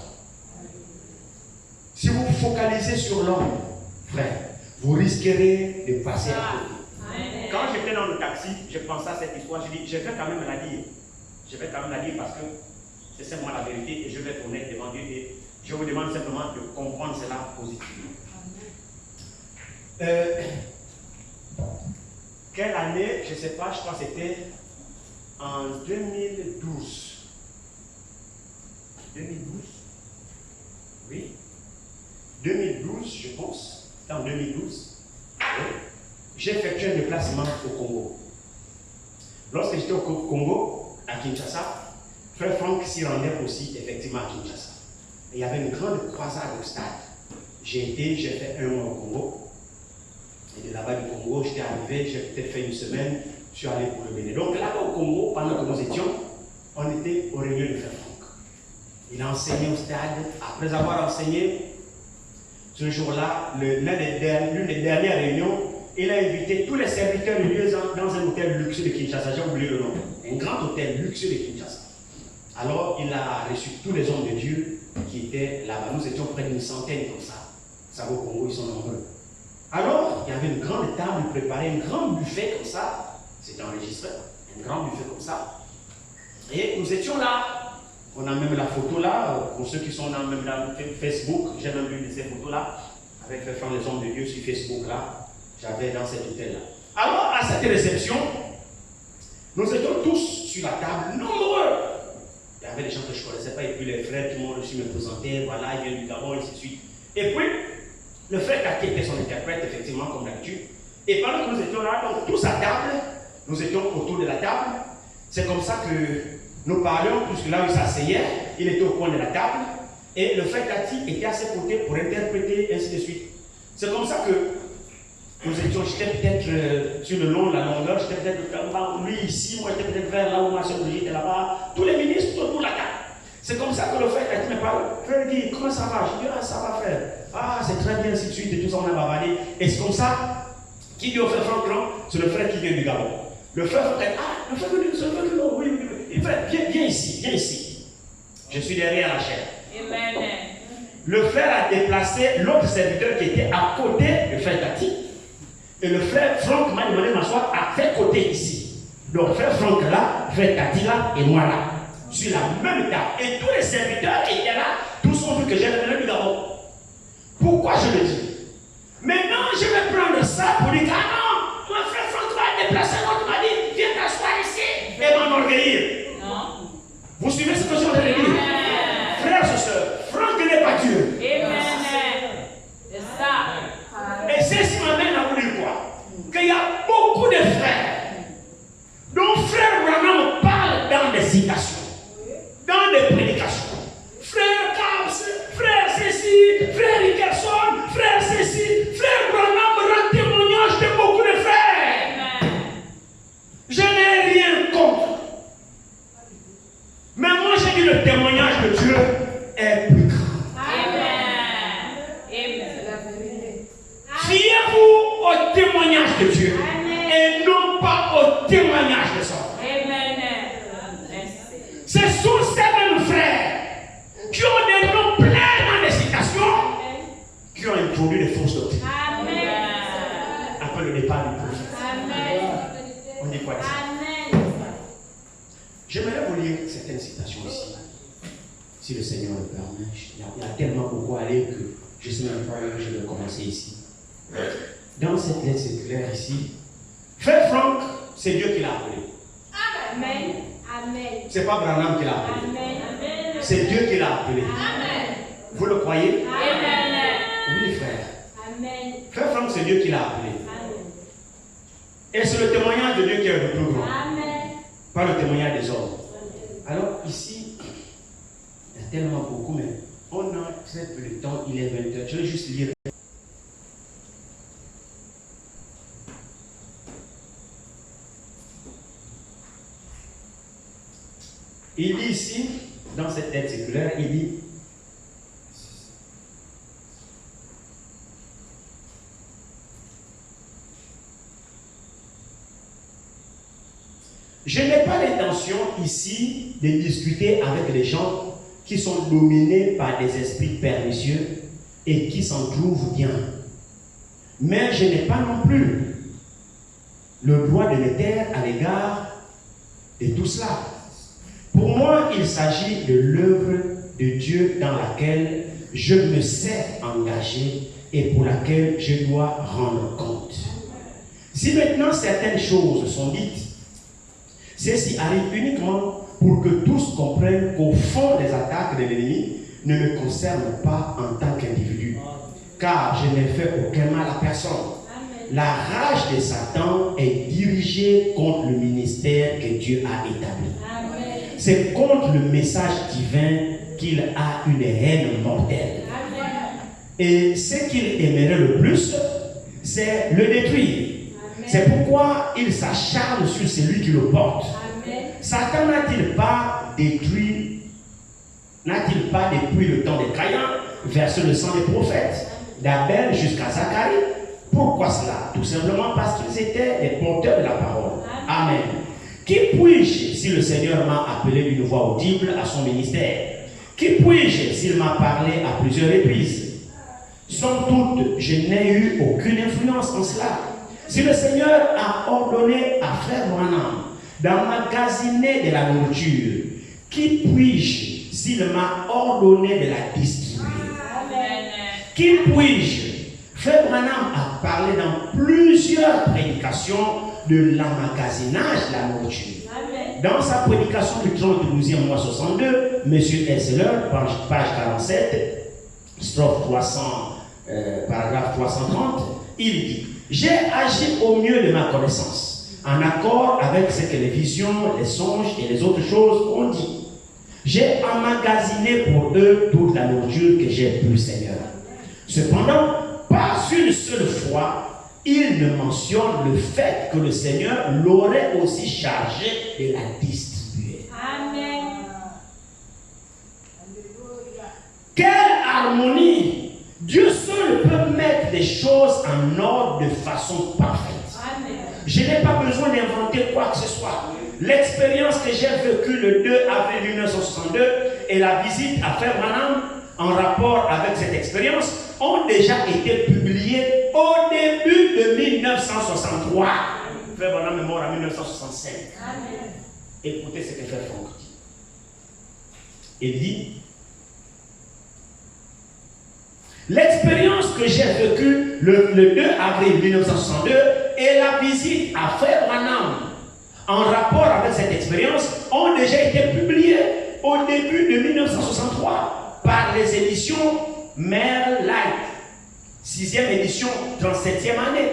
Si vous vous focalisez sur l'homme, frère, vous risquerez de passer à côté. Quand j'étais dans le taxi, je pensais à cette histoire, je dis, je vais quand même la dire. Je vais quand même la dire parce que c'est simplement la vérité et je vais tourner devant Dieu et Je vous demande simplement de comprendre cela positivement. Quelle année? Je ne sais pas, je crois que c'était en 2012. 2012? Oui. 2012, je pense. C'était en 2012. Oui. J'ai effectué un déplacement au Congo. Lorsque j'étais au Congo, à Kinshasa, Frère Franck s'y rendait aussi effectivement à Kinshasa. Et il y avait une grande croisade au stade. J'ai fait un mois au Congo. Et de là-bas du Congo, j'étais arrivé, j'ai peut-être fait une semaine, je suis allé pour le Bénin. Donc là-bas au Congo, pendant que nous étions, on était au réunion de Frère Franck. Il a enseigné au stade. Après avoir enseigné, ce jour-là, l'une des dernières réunions, il a invité tous les serviteurs de Dieu dans un hôtel luxueux de Kinshasa. J'ai oublié le nom. Un grand hôtel luxueux de Kinshasa. Alors, il a reçu tous les hommes de Dieu qui étaient là-bas. Nous étions près d'une centaine comme ça. Ça va au Congo, ils sont nombreux. Alors, il y avait une grande table préparée, un grand buffet comme ça. C'était enregistré. Un grand buffet comme ça. Et nous étions là. On a même la photo là. Pour ceux qui sont même dans Facebook, j'ai même vu ces photos-là. Avec les femmes, les hommes de Dieu sur Facebook là. J'avais dans cet hôtel-là. Alors, à cette réception, nous étions tous sur la table, nombreux. Il y avait des gens que je ne connaissais pas, et puis les frères, tout le monde aussi me présentait, voilà, il vient du Gabon, et ainsi de suite. Et puis, le frère Kaki était son interprète, effectivement, comme d'habitude. Et pendant que nous étions là, donc tous à table, nous étions autour de la table. C'est comme ça que nous parlions, puisque là où il s'asseyait, il était au coin de la table. Et le frère Kaki était à ses côtés pour interpréter, ainsi de suite. C'est comme ça que nous étions, j'étais peut-être sur le long de la longueur, j'étais peut-être lui ici, moi j'étais peut-être vers là où ma soeur Brigitte était là-bas, tous les ministres autour de la table. C'est comme ça que le frère Kaki me parle. Frère dit, comment ça va? Je dis, ah, ça va frère. Ah, c'est très bien, ainsi de suite, et tout ça, on a bavardé. Et c'est comme ça, qui dit au frère Franck, c'est le frère qui vient du Gabon. Le frère Franck dit, ah, le frère venu, oui, oui, oui. Et frère, viens ici, viens ici. Je suis derrière la chair. Amen. Le frère a déplacé l'autre serviteur qui était à côté du frère Kaki. Et le frère Franck m'a demandé de m'asseoir à ses côtés ici. Donc, frère Franck là, frère Kati là, et moi là. Sur la même table. Et tous les serviteurs qui étaient là, tous ont vu que j'ai venu du Gabon. Pourquoi je le dis? Maintenant, je vais prendre ça pour dire, ah non, toi, frère Franck va déplacer l'autre, m'a dit, viens t'asseoir ici et m'enorgueillir. Non. Vous suivez ce que je viens de dire? Frères et sœurs, Franck n'est pas Dieu. Amen. C'est ça. Et ceci m'amène à vous dire quoi? Qu'il y a beaucoup de frères dont frère Branham parle dans des citations, dans des prédications. Frère Cabs, frère ceci, frère Rickerson, frère ceci, frère Branham rend témoignage de beaucoup de frères. Amen. Je n'ai rien contre. Mais moi j'ai dit le témoignage de Dieu est plus grand. Amen. Fiez-vous au témoignage de Dieu. Amen. Et non pas au témoignage de son frère. Amen. Ce sont ces mêmes frères qui ont des noms pleins dans les citations, qui ont introduit des fausses doctrines. Amen. Après le départ du prophète. Amen. On dit quoi de ça? Amen. J'aimerais vous lire certaines citations ici. Si le Seigneur le permet, il y a tellement beaucoup à lire que je ne sais même pas où je vais commencer ici. Dans cette lettre circulaire ici, Frère Franck, c'est Dieu qui l'a appelé. Amen. Amen. C'est pas Branham qui l'a appelé. Amen. C'est Dieu qui l'a appelé. Amen. Vous le croyez? Amen. Oui, frère. Amen. Frère Franck, c'est Dieu qui l'a appelé. Amen. Et c'est le témoignage de Dieu qui est le plus grand. Amen. Pas le témoignage des hommes. Alors, ici, il y a tellement beaucoup, mais on a très peu de temps, il est 20h. Je vais juste lire. Il dit ici, dans cette lettre circulaire, il dit je n'ai pas l'intention ici de discuter avec les gens qui sont dominés par des esprits pernicieux et qui s'en trouvent bien. Mais je n'ai pas non plus le droit de me taire à l'égard de tout cela. Pour moi, il s'agit de l'œuvre de Dieu dans laquelle je me sais engagé et pour laquelle je dois rendre compte. Si maintenant certaines choses sont dites, ceci arrive uniquement pour que tous comprennent qu'au fond des attaques de l'ennemi ne me concernent pas en tant qu'individu, car je n'ai fait aucun mal à personne. La rage de Satan est dirigée contre le ministère que Dieu a établi. C'est contre le message divin qu'il a une haine mortelle. Et ce qu'il aimerait le plus, c'est le détruire. C'est pourquoi il s'acharne sur celui qui le porte. Satan n'a-t-il pas détruit, depuis le temps des Caïns, versé le sang des prophètes, d'Abel jusqu'à Zacharie? Pourquoi cela? Tout simplement parce qu'ils étaient les porteurs de la parole. Amen. Qui puis-je si le Seigneur m'a appelé d'une voix audible à son ministère? Qui puis-je s'il m'a parlé à plusieurs reprises? Somme toute, je n'ai eu aucune influence en cela. Si le Seigneur a ordonné à frère Branham d'emmagasiner de la nourriture, qui puis-je s'il m'a ordonné de la distribuer? Qui puis-je? Frère Branham a parlé dans plusieurs prédications de l'emmagasinage de la nourriture. Dans sa prédication du 32e mois 62, M. Hessler, page 47, strophe 300, paragraphe 330, il dit: j'ai agi au mieux de ma connaissance, en accord avec ce que les visions, les songes et les autres choses ont dit. J'ai emmagasiné pour eux toute la nourriture que j'ai pu, Seigneur. Cependant, pas une seule fois, il ne mentionne le fait que le Seigneur l'aurait aussi chargé de la distribuer. Amen. Quelle harmonie! Dieu seul peut mettre les choses en ordre de façon parfaite. Amen. Je n'ai pas besoin d'inventer quoi que ce soit. L'expérience que j'ai vécue le 2 avril 1962 et la visite à Frère Branham en rapport avec cette expérience ont déjà été publiées au début de 1963. Frère Branham est mort en 1965. Amen. Écoutez ce que Frère Franck dit. Il dit: l'expérience que j'ai vécue le 2 avril 1962 et la visite à Frère Branham en rapport avec cette expérience ont déjà été publiées au début de 1963 par les éditions Merle Light, 6e édition, 37e année.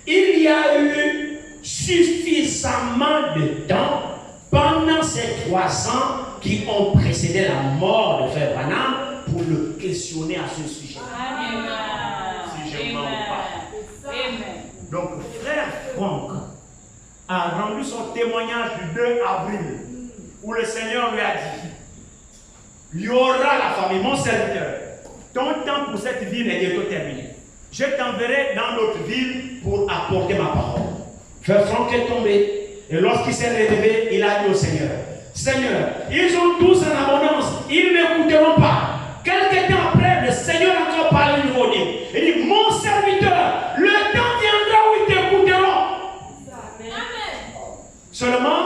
Il y a eu suffisamment de temps pendant ces 3 ans qui ont précédé la mort de Frère Branham pour le questionner à ce sujet. Amen. Si je mens pas. Amen. Donc, Frère Franck a rendu son témoignage du 2 avril où le Seigneur lui a dit: il y aura la famille, mon serviteur. Ton temps pour cette ville est bientôt terminé. Je t'enverrai dans l'autre ville pour apporter ma parole. Frère Franck est tombé. Et lorsqu'il s'est relevé, il a dit au Seigneur: Seigneur, ils ont tous en abondance, ils ne m'écouteront pas. Quelque temps après, le Seigneur a encore parlé de nouveau. Il dit: mon serviteur, le temps viendra où ils t'écouteront. Amen. Seulement,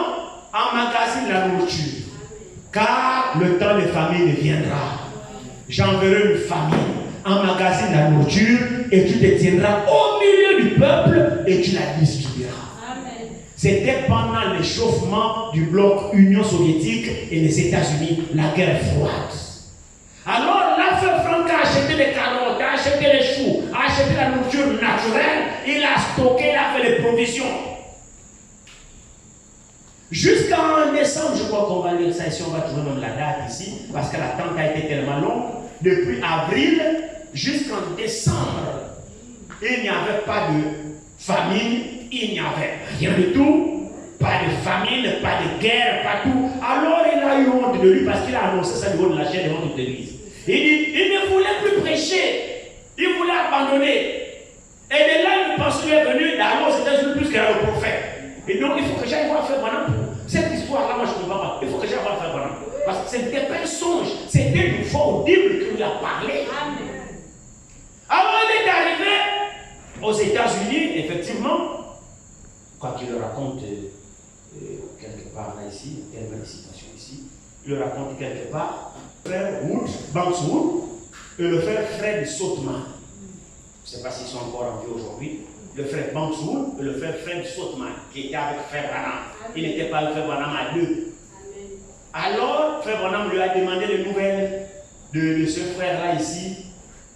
emmagasine la nourriture, car le temps de famille viendra. J'enverrai une famille, emmagasine la nourriture, et tu te tiendras au milieu du peuple et tu la distribueras. Amen. C'était pendant l'échauffement du bloc Union soviétique et les États-Unis, la guerre froide. Alors, là, Frère Franck a acheté les carottes, a acheté les choux, a acheté la nourriture naturelle, il a stocké, il a fait les provisions. Jusqu'en décembre, je crois qu'on va lire ça ici, on va trouver même la date ici, parce que l'attente a été tellement longue. Depuis avril jusqu'en décembre, il n'y avait pas de famine, il n'y avait rien du tout, pas de famine, pas de guerre, pas tout. Alors il a eu honte de lui parce qu'il a annoncé ça au niveau de la chaîne devant toute l'église. Il dit, il ne voulait plus prêcher, il voulait abandonner. Et de là, une pensée est venue d'aller aux États-Unis plus qu'un prophète. Et donc, il faut que j'aille voir Frère Branham. Cette histoire-là, moi, je ne comprends pas. Il faut que j'aille voir Frère Branham. Parce que ce n'était pas un songe, c'était une voix audible qui lui a parlé. Amen. Alors, il est arrivé aux États-Unis, effectivement, quoi qu'il le raconte quelque part là ici, tellement de citations ici, il le raconte quelque part, Frère Wood, Banks Wood, et le frère Fred Sautman. Je ne sais pas s'ils sont encore en vie aujourd'hui. Le frère Bansoul et le frère Fred Sautman, qui était avec frère Branham. Il n'était pas avec frère Branham à deux. Alors, frère Branham lui a demandé les nouvelles de ce frère-là ici.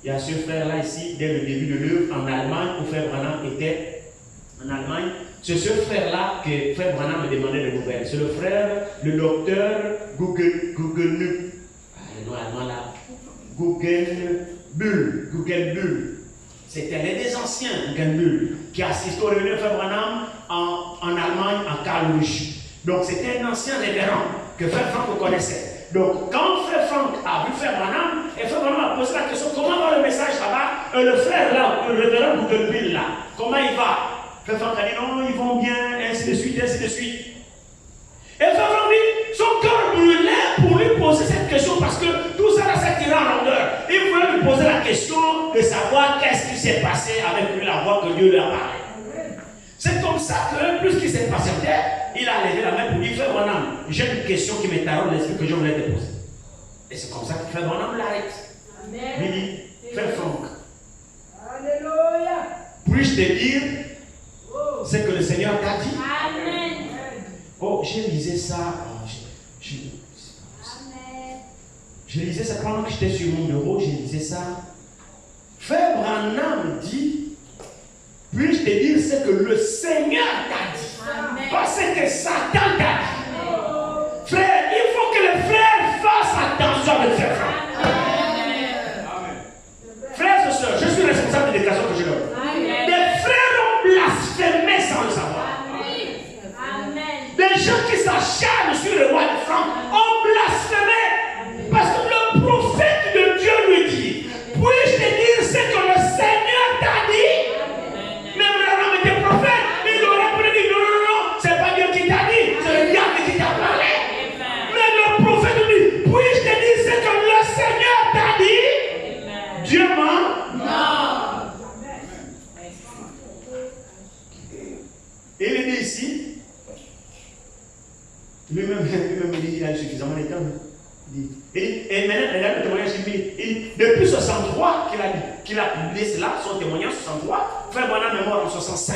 Il y a ce frère-là ici, dès le début de l'œuvre, en Allemagne, où frère Branham était en Allemagne. C'est ce frère-là que frère Branham me demandait les nouvelles. C'est le frère, le docteur Guggenbull. Le nom allemand là. Guggenbull. C'était l'un des anciens Guggenbull qui assistait au réunion de frère Branham en Allemagne, en Karlsruhe. Donc c'était un ancien révérend que frère Franck connaissait. Donc quand frère Franck a vu frère Branham, et frère Branham a posé la question, comment va le message là-bas? Le frère là, le révérend Guggenbull là, comment il va? Frère Franck a dit non, ils vont bien, ainsi de suite, ainsi de suite. Et frère Franck dit, son cœur brûlait pour lui poser cette question parce que tout ça là, ça tirait en longueur. Il voulait lui poser la question de savoir qu'est-ce qui s'est passé avec lui, la voix que Dieu lui a parlé. C'est comme ça que, plus qu'il s'est passé peut-être, il a levé la main pour dire, frère Branham, j'ai une question qui me taraude l'esprit que je voulais te poser. Et c'est comme ça que frère Branham l'arrête. Il dit, frère Franck, Alléluia. puis-je te dire ce que le Seigneur t'a dit? Amen. Oh, j'ai lisé ça. Je lisais ça pendant que j'étais sur mon bureau, je lisais ça. Frère Branham dit, puis-je te dire ce que le Seigneur t'a dit? Amen. Pas ce que Satan t'a dit. Frère, il faut que les frères fassent attention avec frère Franck. Frères et sœurs, je suis responsable de l'éducation que je donne. Des frères ont blasphémé sans le savoir. Des gens qui s'acharnent sur le roi de Franck ont blasphémé. Parce que le prophète de Dieu lui dit, puis-je te dire ce que le Seigneur t'a dit? Même Branham était prophète, il aurait pu dire non, c'est pas Dieu qui t'a dit, c'est le diable qui t'a parlé. Mais le prophète lui dit, puis-je te dire ce que le Seigneur t'a dit? Dieu ment? Non. Et il dit ici, lui-même il a suffisamment de temps. Et maintenant, regarde le témoignage qu'il dit. Depuis 63 qu'il a publié cela, son témoignage 63, frère Branham est mort en 65.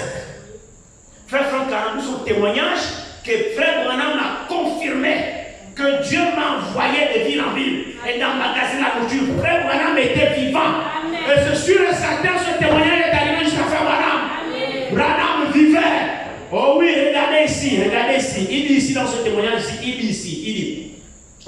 Frère Franck a rendu son témoignage que frère Branham a confirmé que Dieu m'a envoyé de ville en ville et d'emmagasiner la nourriture. Frère Branham était vivant. Et c'est sûr et certain, ce témoignage est arrivé jusqu'à frère Branham. Branham vivait. Oh oui, regardez ici. Il dit ici dans ce témoignage, il dit ici,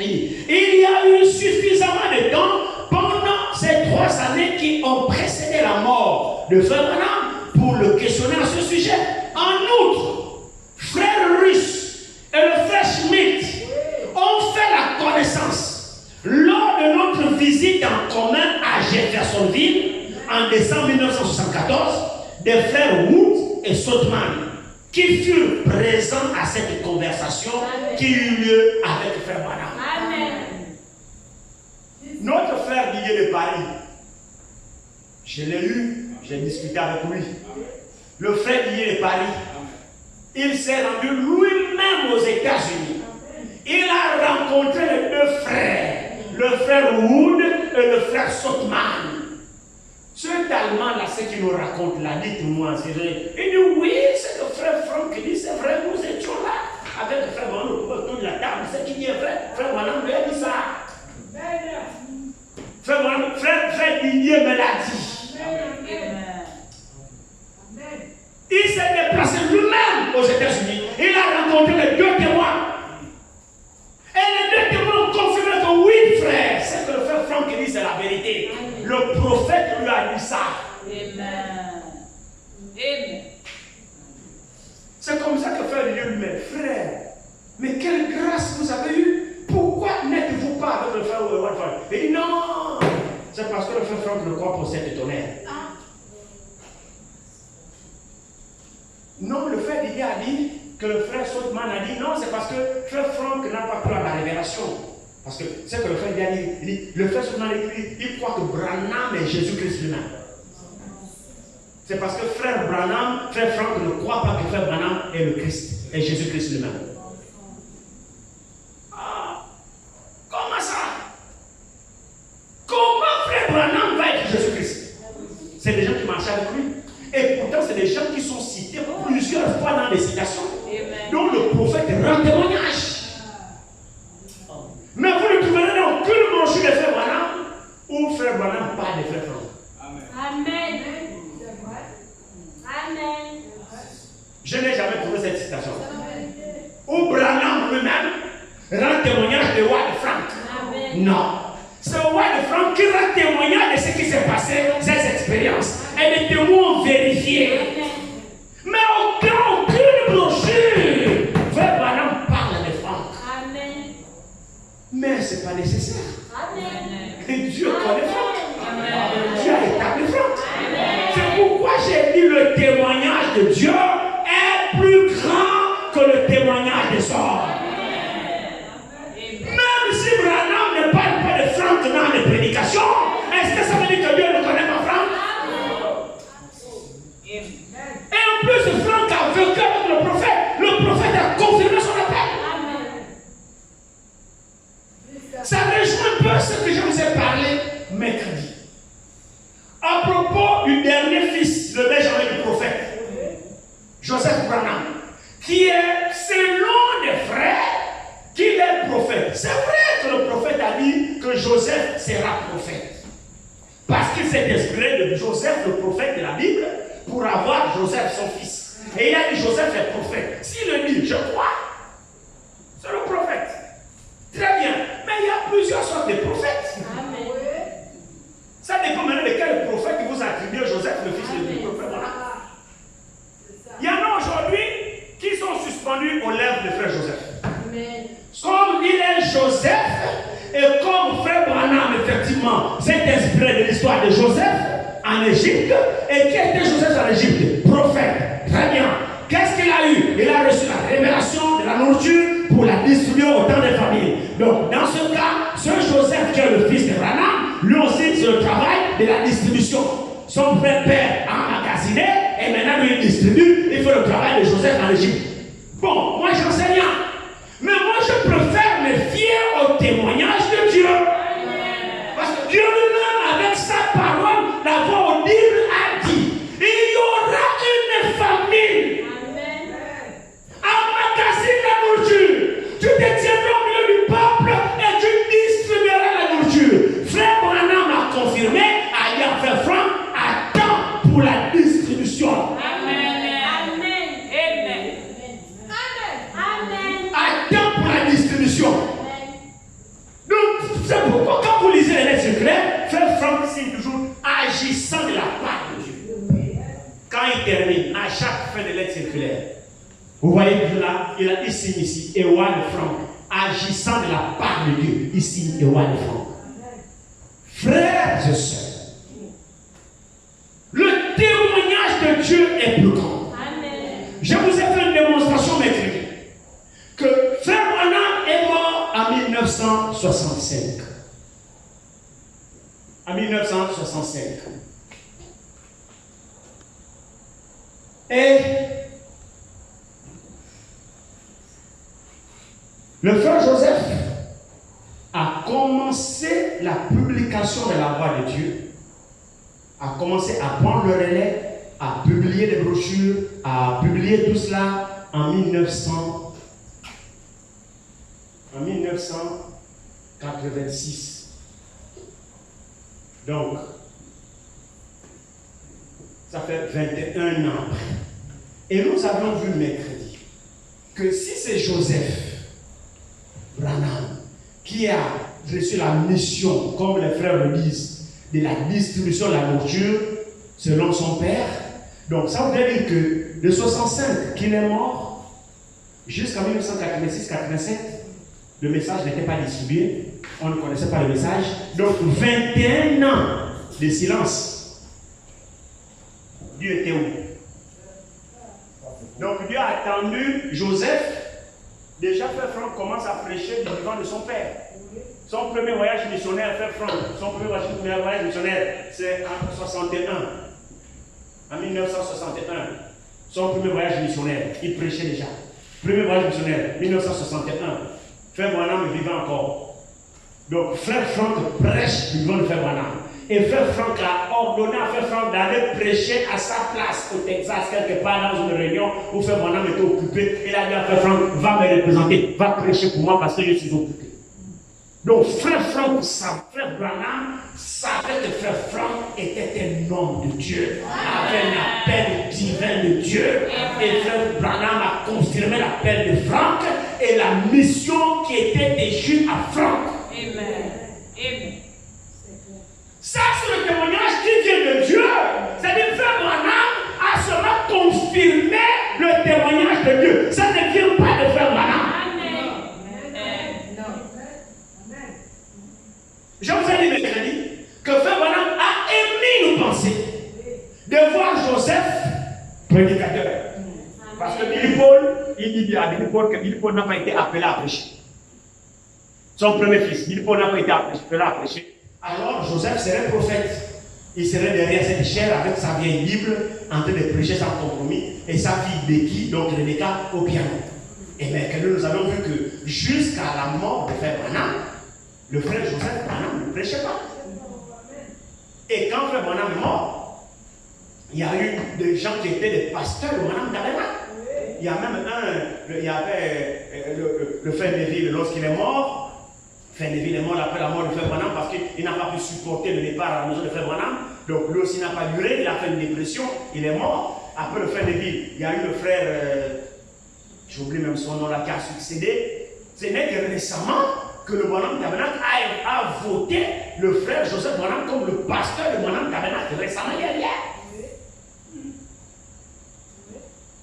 il y a eu suffisamment de temps pendant ces 3 années qui ont précédé la mort de frère Branham pour le questionner à ce sujet. En outre, frère Russe et le frère Schmidt ont fait la connaissance lors de notre visite en commun à Jeffersonville en décembre 1974 des frères Wood et Sautman qui furent présents à cette conversation qui eut lieu avec frère Branham. Amen. Notre frère Didier de Paris, je l'ai eu, j'ai discuté avec lui. Le frère Didier de Paris, il s'est rendu lui-même aux États-Unis. Il a rencontré les 2 frères, le frère Wood et le frère Sautman. Cet Allemand là, ce qu'il nous raconte là, dites-moi, c'est vrai. Il dit oui, c'est le frère Franck qui dit, c'est vrai, nous étions là avec le frère Branham autour de la table. C'est qui dit vrai, frère Branham lui a dit ça. Frère Didier me l'a dit. Il s'est déplacé lui-même aux États-Unis. Il a rencontré les 2 témoins. Et les 2 témoins ont confirmé que oui, frère, c'est que le frère Franck dit, c'est la vérité. Le prophète lui a dit ça. Amen. C'est comme ça que frère Dieu lui dit, frère, mais quelle grâce vous avez eue. Pourquoi n'êtes-vous pas avec le frère Woodford? Il dit non, c'est parce que le frère Franck ne croit pas au Saint-Tonnerre. Non, le frère Didier a dit que le frère Sautman a dit non, c'est parce que frère Franck n'a pas cru à la révélation. Parce que c'est que le frère Didier a dit, le frère Sautman a dit, il croit que Branham est Jésus-Christ lui-même. C'est parce que frère Franck ne croit pas que frère Branham est le Christ, est Jésus-Christ lui-même. Comment ça? Comment frère Branham c'est des gens qui sont cités plusieurs fois dans les citations. Amen. Donc le prophète rend témoignage. Mais vous ne trouverez dans aucune brochure de Frère Branham où Frère Branham parle de Frère Franck. Amen. Amen. Je n'ai jamais trouvé cette citation. Où Branham lui-même rend témoignage de Ward Frank. Amen. Non. C'est Ward Frank qui rend témoignage de ce qui s'est passé, ces expériences. Et les témoins ont vérifié. Mais aucune brochure. Frère Branham parle de Frank. Amen. Mais ce n'est pas nécessaire. Amen. Et Dieu connaît Franck. Amen. Dieu a établi Franck. C'est pourquoi j'ai dit le témoignage de Dieu est plus grand que le témoignage des hommes. Même si Branham ne parle pas de Franck dans les prédications, est-ce que ça veut dire que Dieu ne connaît pas Franck? Et en plus, Franck a vécu avec le prophète. Le prophète a confirmé son appel. Ça rejoint un peu ce que je vous ai parlé mercredi. À propos du dernier fils, le Benjamin du prophète, Joseph Branham, qui est, selon les frères, qu'il est prophète. C'est vrai que le prophète a dit que Joseph sera prophète. Parce qu'il s'est inspiré de Joseph, le prophète de la Bible, pour avoir Joseph, son fils. Et il a dit Joseph est prophète. S'il le dit, je crois, c'est le prophète. Très bien. Mais il y a plusieurs sortes de prophètes. Amen. Ça dépend maintenant de quel prophète vous attribuez Joseph, le fils du prophète. Voilà. Il y en a aujourd'hui qui sont suspendus aux lèvres de frère Joseph. Amen. Comme il est Joseph, et comme frère Branham, effectivement, s'est inspiré de l'histoire de Joseph en Égypte, et qui était Joseph en Égypte? Prophète. Très bien. Qu'est-ce qu'il a eu? Il a reçu la révélation de la nourriture pour la distribuer au temps des familles. Donc, dans ce cas, ce Joseph qui est le fils de Branham, lui aussi, c'est le travail de la distribution. Son père a emmagasiné et maintenant lui il distribue. Il fait le travail de Joseph en Égypte. Bon, moi j'enseigne. Mais moi je préfère me fier au témoignage de Dieu. Parce que Dieu lui-même, avec sa parole, la voix audible, a dit il y aura une famille. Emmagasine la nourriture. Tu te tiendras au milieu du peuple et tu distribueras la nourriture. Frère Branham a confirmé, ayant fait Franck, attends pour la distribution. Attends pour la distribution. Donc, c'est pourquoi quand vous lisez les lettres circulaires, Frère Franck signe toujours agissant de la part de Dieu. Quand il termine, à chaque fin de lettre circulaire, vous voyez que là, il signe ici, Ewan Franck, agissant de la part de Dieu, il signe Ewan Franck. Frères et sœurs, le témoignage de Dieu est plus grand. Je vous ai fait une démonstration mercredi que Frère Branham est mort en 1965. En 1965. Et le frère Joseph a commencé la publication de la voix de Dieu, a commencé à prendre le relais, à publier des brochures, à publier tout cela en 1986. Donc, ça fait 21 ans. Et nous avons vu mercredi que si c'est Joseph Branham qui a reçu la mission, comme les frères le disent, de la distribution de la nourriture selon son père, donc ça voudrait dire que de 65 qu'il est mort jusqu'en 1986-87, le message n'était pas distribué, on ne connaissait pas le message, donc 21 ans de silence. Dieu était où? Donc Dieu a attendu Joseph. Déjà, Frère Franck commence à prêcher du vivant de son père. Son premier voyage missionnaire, Frère Franck, son premier voyage missionnaire, c'est en 61. En 1961. Son premier voyage missionnaire, il prêchait déjà. Premier voyage missionnaire, 1961. Frère Branham vivait encore. Donc, Frère Franck prêche du vivant de Frère Branham. Et Frère Franck a ordonné à Frère Franck d'aller prêcher à sa place au Texas, quelque part dans une réunion où Frère Branham était occupé. Il a dit à Frère Franck, va me représenter, va prêcher pour moi parce que je suis occupé. Donc Frère Franck, Frère Branham savait que Frère Franck était un homme de Dieu, avait un appel divin de Dieu. Et Frère Branham a confirmé l'appel de Franck et la mission qui était déchue à Franck. Amen. Amen. Ça, c'est le témoignage qui vient de Dieu. C'est-à-dire, Frère Branham a seulement confirmé le témoignage de Dieu. Ça ne vient pas de Frère Branham. Je vous ai dit mercredi que Frère Branham a émis nous penser de voir Joseph prédicateur. Parce que Billy Paul, il dit à Billy Paul que Billy Paul n'a pas été appelé à prêcher. Son premier fils, Billy Paul n'a pas été appelé à prêcher. Alors Joseph serait prophète. Il serait derrière cette chair avec sa vieille Bible en train de prêcher sans compromis et sa fille Becky, donc Rebecca, au piano. Et bien que nous avons vu que jusqu'à la mort de Frère Branham, le frère Joseph Branham ne prêchait pas. Et quand Frère Branham est mort, il y a eu des gens qui étaient des pasteurs de Branham Tabernacle. Il y a même il y avait le frère Neville lorsqu'il est mort. Frère Neville est mort après la mort de Frère Branham parce qu'il n'a pas pu supporter le départ à la maison de Frère Branham. Donc lui aussi n'a pas duré, il a fait une dépression, il est mort. Après le frère Neville, il y a eu le frère, j'oublie même son nom là, qui a succédé. Ce n'est que récemment que le Branham Tabernacle a voté le frère Joseph Branham comme le pasteur de Branham Tabernacle récemment hier.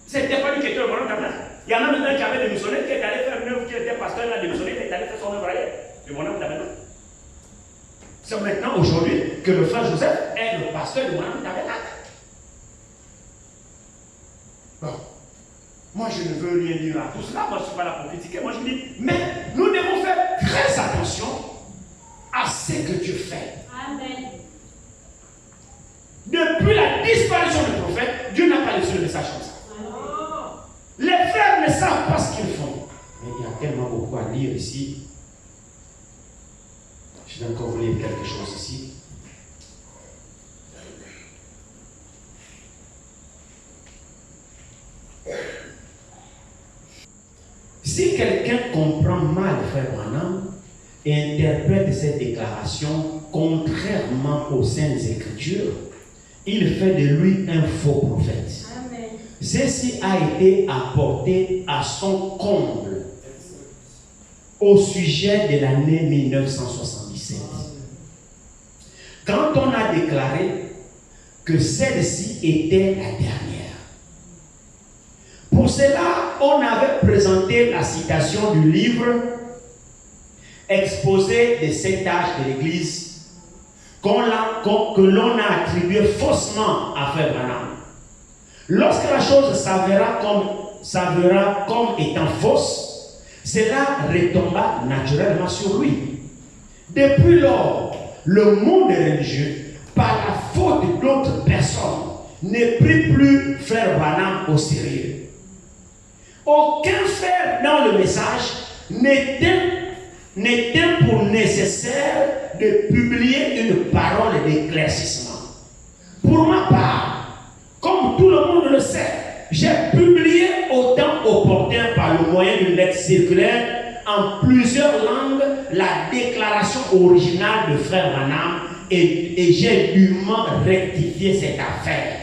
C'était pas lui qui était le Branham Tabernacle. Il y en a même un qui avait démissionné, qui est allé faire une œuvre, qui était pasteur, il a démissionné, il est allé faire son œuvre ailleurs. Le Branham Tabernacle. C'est maintenant, aujourd'hui, que le frère Joseph est le pasteur du Branham Tabernacle. Bon. Moi, je ne veux rien dire à tout cela. Moi, je ne suis pas là pour critiquer. Moi, je dis, mais nous devons faire très attention à ce que Dieu fait. Amen. Depuis la disparition du prophète, Dieu n'a pas laissé le message comme ça. Les frères ne savent pas ce qu'ils font. Mais il y a tellement beaucoup à lire ici. Je vais encore vous lire quelque chose ici. Si quelqu'un comprend mal Frère Branham et interprète cette déclaration contrairement aux Saintes Écritures, il fait de lui un faux prophète. Amen. Ceci a été apporté à son comble au sujet de l'année 1977. Quand on a déclaré que celle-ci était la dernière. Pour cela, on avait présenté la citation du livre exposé des 7 âges de l'Église que l'on a attribué faussement à Frère Branham. Lorsque la chose s'avéra comme étant fausse, cela retomba naturellement sur lui. Depuis lors, le monde religieux, par la faute d'autres personnes, ne prit plus Frère Branham au sérieux. Aucun frère dans le message n'était pour nécessaire de publier une parole d'éclaircissement. Pour ma part, comme tout le monde le sait, j'ai publié autant opportun par le moyen d'une lettre circulaire en plusieurs langues la déclaration originale de Frère Branham et j'ai dûment rectifié cette affaire.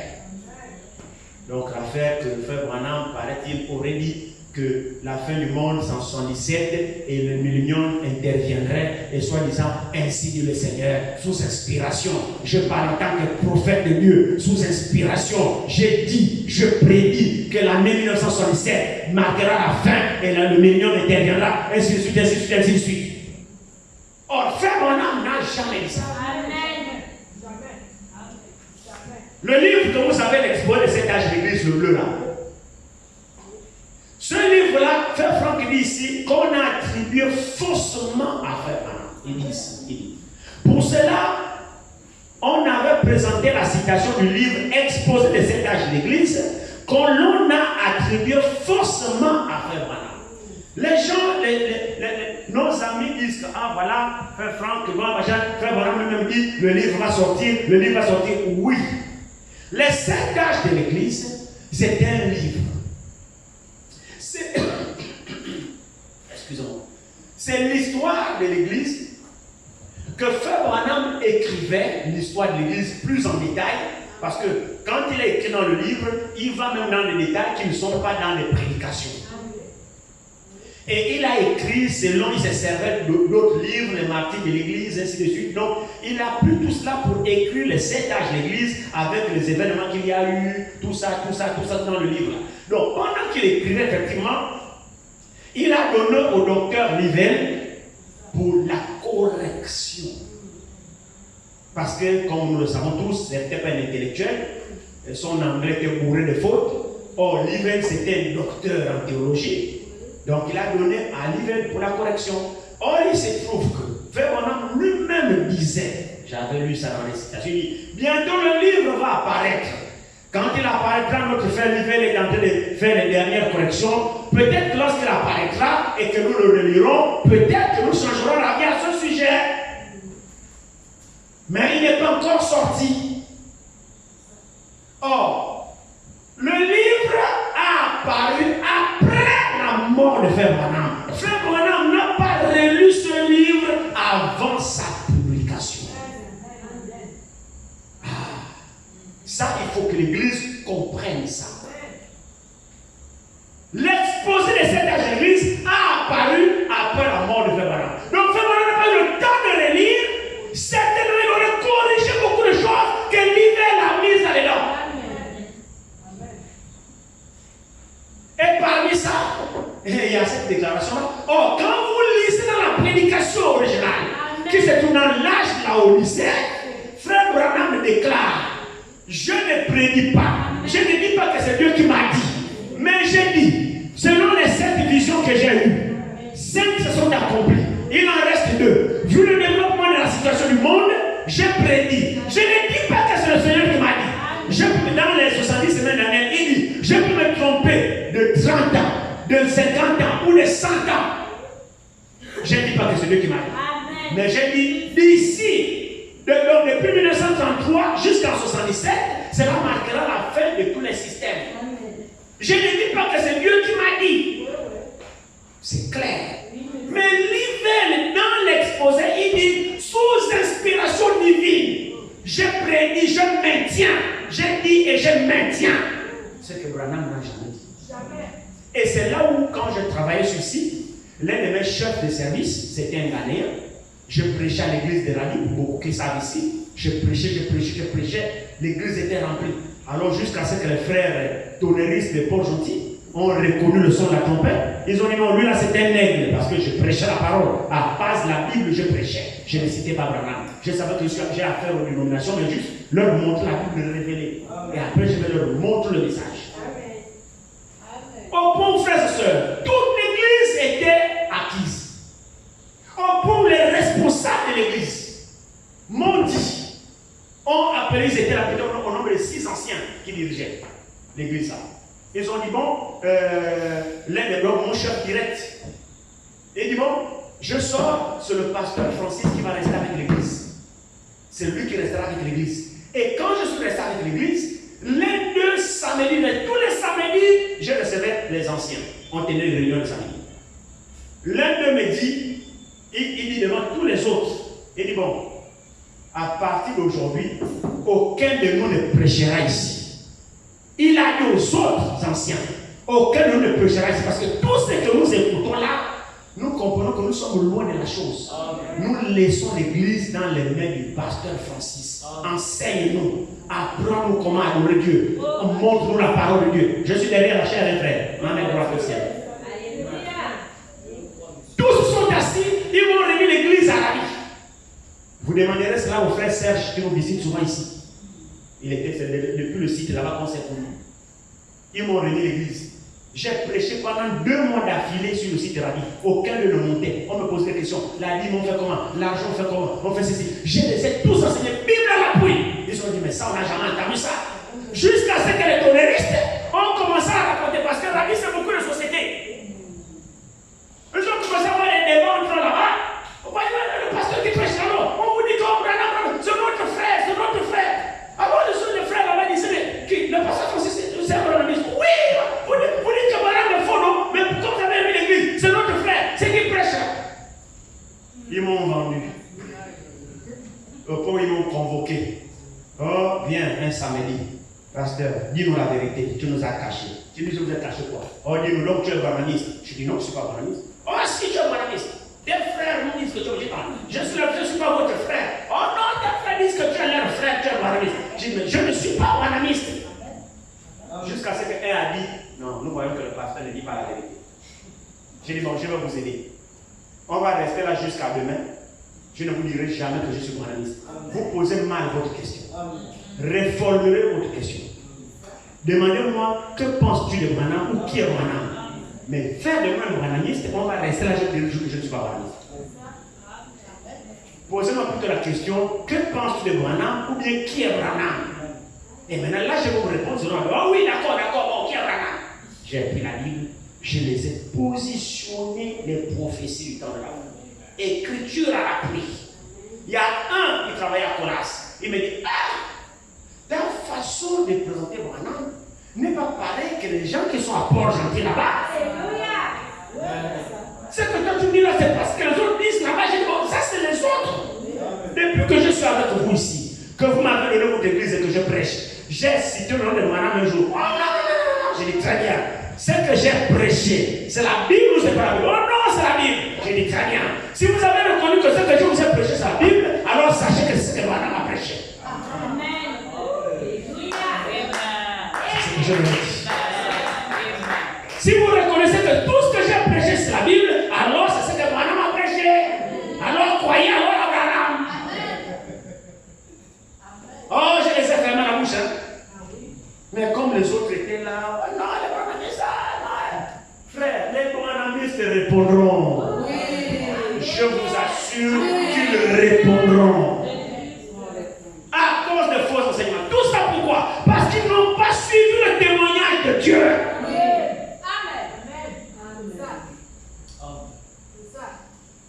Donc l'affaire que Frère Branham, paraît-il, aurait dit que la fin du monde c'est en 77 et le millénium interviendrait et soi-disant ainsi dit le Seigneur sous inspiration. Je parle en tant que prophète de Dieu sous inspiration. J'ai dit, je prédis que l'année 1977 marquera la fin et là, le millénium interviendra ainsi de suite, ainsi de suite, ainsi de suite. Or, Frère Branham n'a jamais dit ça. Amen. Le livre que vous savez l'exposé de cet âge d'église, le bleu là. Ce livre-là, Frère Franck dit ici qu'on a attribué faussement à Frère Branham. Il dit ici, il dit. Pour cela, on avait présenté la citation du livre exposé de cet âge d'église qu'on l'on a attribué faussement à Frère Branham. Les gens nos amis disent que, ah voilà, frère Franck, frère Branham lui-même dit, le livre va sortir, le livre va sortir. Oui. Les 5 âges de l'Église, c'est un livre. Excusez-moi. C'est l'histoire de l'Église que frère Branham écrivait, l'histoire de l'Église plus en détail, parce que quand il a écrit dans le livre, il va même dans les détails qui ne sont pas dans les prédications. Et il a écrit selon, il se servait d'autres livres, les martyrs de l'Église, ainsi de suite. Donc, il a pris tout cela pour écrire les 7 âges de l'Église avec les événements qu'il y a eu, tout ça dans le livre. Donc, pendant qu'il écrivait, effectivement, il a donné au docteur Livell pour la correction. Parce que, comme nous le savons tous, il n'était pas un intellectuel, son anglais était bourré de fautes. Or, Livell, c'était un docteur en théologie. Donc il a donné à Livell pour la correction. Or il se trouve que frère Branham lui-même disait, j'avais lu ça dans les citations, il dit, bientôt le livre va apparaître. Quand il apparaîtra, notre frère Livell est en train de faire les dernières corrections. Peut-être que lorsqu'il apparaîtra et que nous le relirons, peut-être que nous changerons la vie à ce sujet. Mais il n'est pas encore sorti. Or, le livre a apparu après la mort de frère Branham. Frère Branham n'a pas relu ce livre avant sa publication. Ça, il faut que l'Église comprenne ça. L'exposé de cette âge de l'Église a apparu après la mort de frère Branham. Donc frère Branham n'a pas eu le temps de relire. Certainement, il aurait corrigé beaucoup de choses que Livell a mises là-dedans. Et parmi ça, il y a cette déclaration-là. Oh, quand vous lisez dans la prédication originale, qui se trouve dans l'âge de la Odyssée, frère Branham déclare, je ne prédis pas. Je ne dis pas que c'est Dieu qui m'a dit. Mais j'ai dit, selon les 7 visions que j'ai eues, 5 se sont accomplies. Il en reste 2. Vu le développement de la situation du monde, j'ai prédit. Je ne dis pas que c'est le Seigneur qui m'a dit. Dans les 70 semaines dernières, il dit, je peux me tromper de 30 ans, de 50 ans ou de 100 ans. Je ne dis pas que c'est Dieu qui m'a dit. Mais j'ai dit, d'ici, depuis 1933 jusqu'en 77, cela marquera la fin de tous les systèmes. Je ne dis pas que c'est Dieu qui m'a dit. C'est clair. Mais Livell, dans l'exposé, il dit, sous inspiration divine, je prédis, je maintiens. J'ai dit et je maintiens. Ce que Branham n'a jamais dit. Jamais. Et c'est là où, quand je travaillais sur site, l'un de mes chefs de service, c'était un Ghanéen. Je prêchais à l'église de Rally, beaucoup qui savent ici. Je prêchais. L'église était remplie. Alors, jusqu'à ce que les frères tonneristes de Port-Gentil ont reconnu le son de la trompette. Ils ont dit non, lui là c'était un aigle parce que je prêchais la parole. À base de la Bible, je prêchais. Je ne citais pas Branham. Je savais que j'ai affaire aux dénominations, mais juste leur montrer la Bible révélée. Et après, je vais leur montrer le message. Au point, frères et sœurs, toute l'église était acquise. Au point, les responsables de l'église m'ont dit, ont appelé, ils étaient là au nombre de 6 anciens qui dirigeaient l'église là. Ils ont dit, bon, l'un des blocs, mon chef direct, il dit, bon, je sors, c'est le pasteur Francis qui va rester avec l'église. C'est lui qui restera avec l'église. Et quand je suis resté avec l'église, les 2 samedis, tous les samedis, je recevais les anciens. On tenait les réunions de samedi. L'un d'eux me dit, il dit devant tous les autres, il dit, bon, à partir d'aujourd'hui, aucun de nous ne prêchera ici. Il a dit aux autres anciens, aucun de nous ne prêchera ici, parce que tout ce que nous écoutons là, nous comprenons que nous sommes loin de la chose. Nous laissons l'église dans les mains du pasteur Francis. Enseigne-nous, apprends-nous comment adorer Dieu, montre-nous la parole de Dieu. Je suis derrière la chair des frères. Amen, gloire au ciel. Tous sont assis, ils vont remis l'église à la vie. Vous demanderez cela au frère Serge qui nous visite souvent ici. Il était depuis le site là-bas qu'on s'est connu. Ils m'ont remis l'église. J'ai prêché pendant 2 mois d'affilée sur le site Rabi. Aucun ne le montait. On me posait des questions. La dîme, on fait comment? L'argent, on fait comment? On fait ceci. J'ai laissé tous enseigner. Bible à l'appui. Ils ont dit, mais ça, on n'a jamais entendu ça. Jusqu'à ce que les tonneristes ont commencé à raconter. Parce que Rabi, c'est beaucoup de sociétés. Ils ont commencé à avoir des débats entre la pasteur, dis-nous la vérité, tu nous as cachés. Tu nous as caché quoi? Oh, dis-nous donc tu es branamiste. Je dis non, je ne suis pas branamiste. Oh, si tu es branamiste. Tes frères nous disent que tu es je ne suis pas votre frère. Oh non, tes frères disent que tu es leur frère, tu es branamiste. Je dis, mais je ne suis pas branamiste. Jusqu'à ce qu'un a dit, non, nous voyons que le pasteur ne dit pas la vérité. J'ai dit, bon, je vais vous aider. On va rester là jusqu'à demain. Je ne vous dirai jamais que je suis branamiste. Vous posez mal votre question. Réformulez votre question. Demandez-moi, que penses-tu de Branham ou qui est Branham? Mais faire de moi un branamiste, on va rester là jusqu'à le jour que je ne suis pas branamiste. Posez-moi plutôt la question, que penses-tu de Branham ou bien qui est Branham? Et maintenant là, je vais vous répondre selon oh oui, d'accord, bon, qui est Branham? J'ai pris la Bible, je les ai positionnés les prophéties du temps de la fin. Écriture à l'appui. Il y a un qui travaille à Colas. Il me dit, ta façon de présenter Branham n'est pas pareil que les gens qui sont à Port-Gentil là-bas. Ce que toi tu dis là, c'est parce que les autres disent là-bas. J'ai dit, bon, ça c'est les autres. Depuis que je suis avec vous ici, que vous m'avez donné votre église et que je prêche, j'ai cité le nom de Branham un jour. Oh non. J'ai dit très bien. Ce que j'ai prêché, c'est la Bible ou c'est pas la Bible? Oh non, c'est la Bible. J'ai dit très bien. Si vous avez reconnu que ce que je vous ai prêché, c'est la Bible, alors sachez que c'est ce que Branham a prêché. Je le dis. Si vous reconnaissez que tout ce que j'ai prêché c'est la Bible, alors c'est ce que Branham a prêché. Alors croyez alors à Branham. Oh, je les ai fermés la bouche. Mais comme les autres étaient là, non, les branhamistes, non. Frère, les branhamistes répondront. Je vous assure qu'ils répondront. À cause de faux enseignements. Tout ça pourquoi? Parce qu'ils n'ont pas suivi le témoignage de Dieu.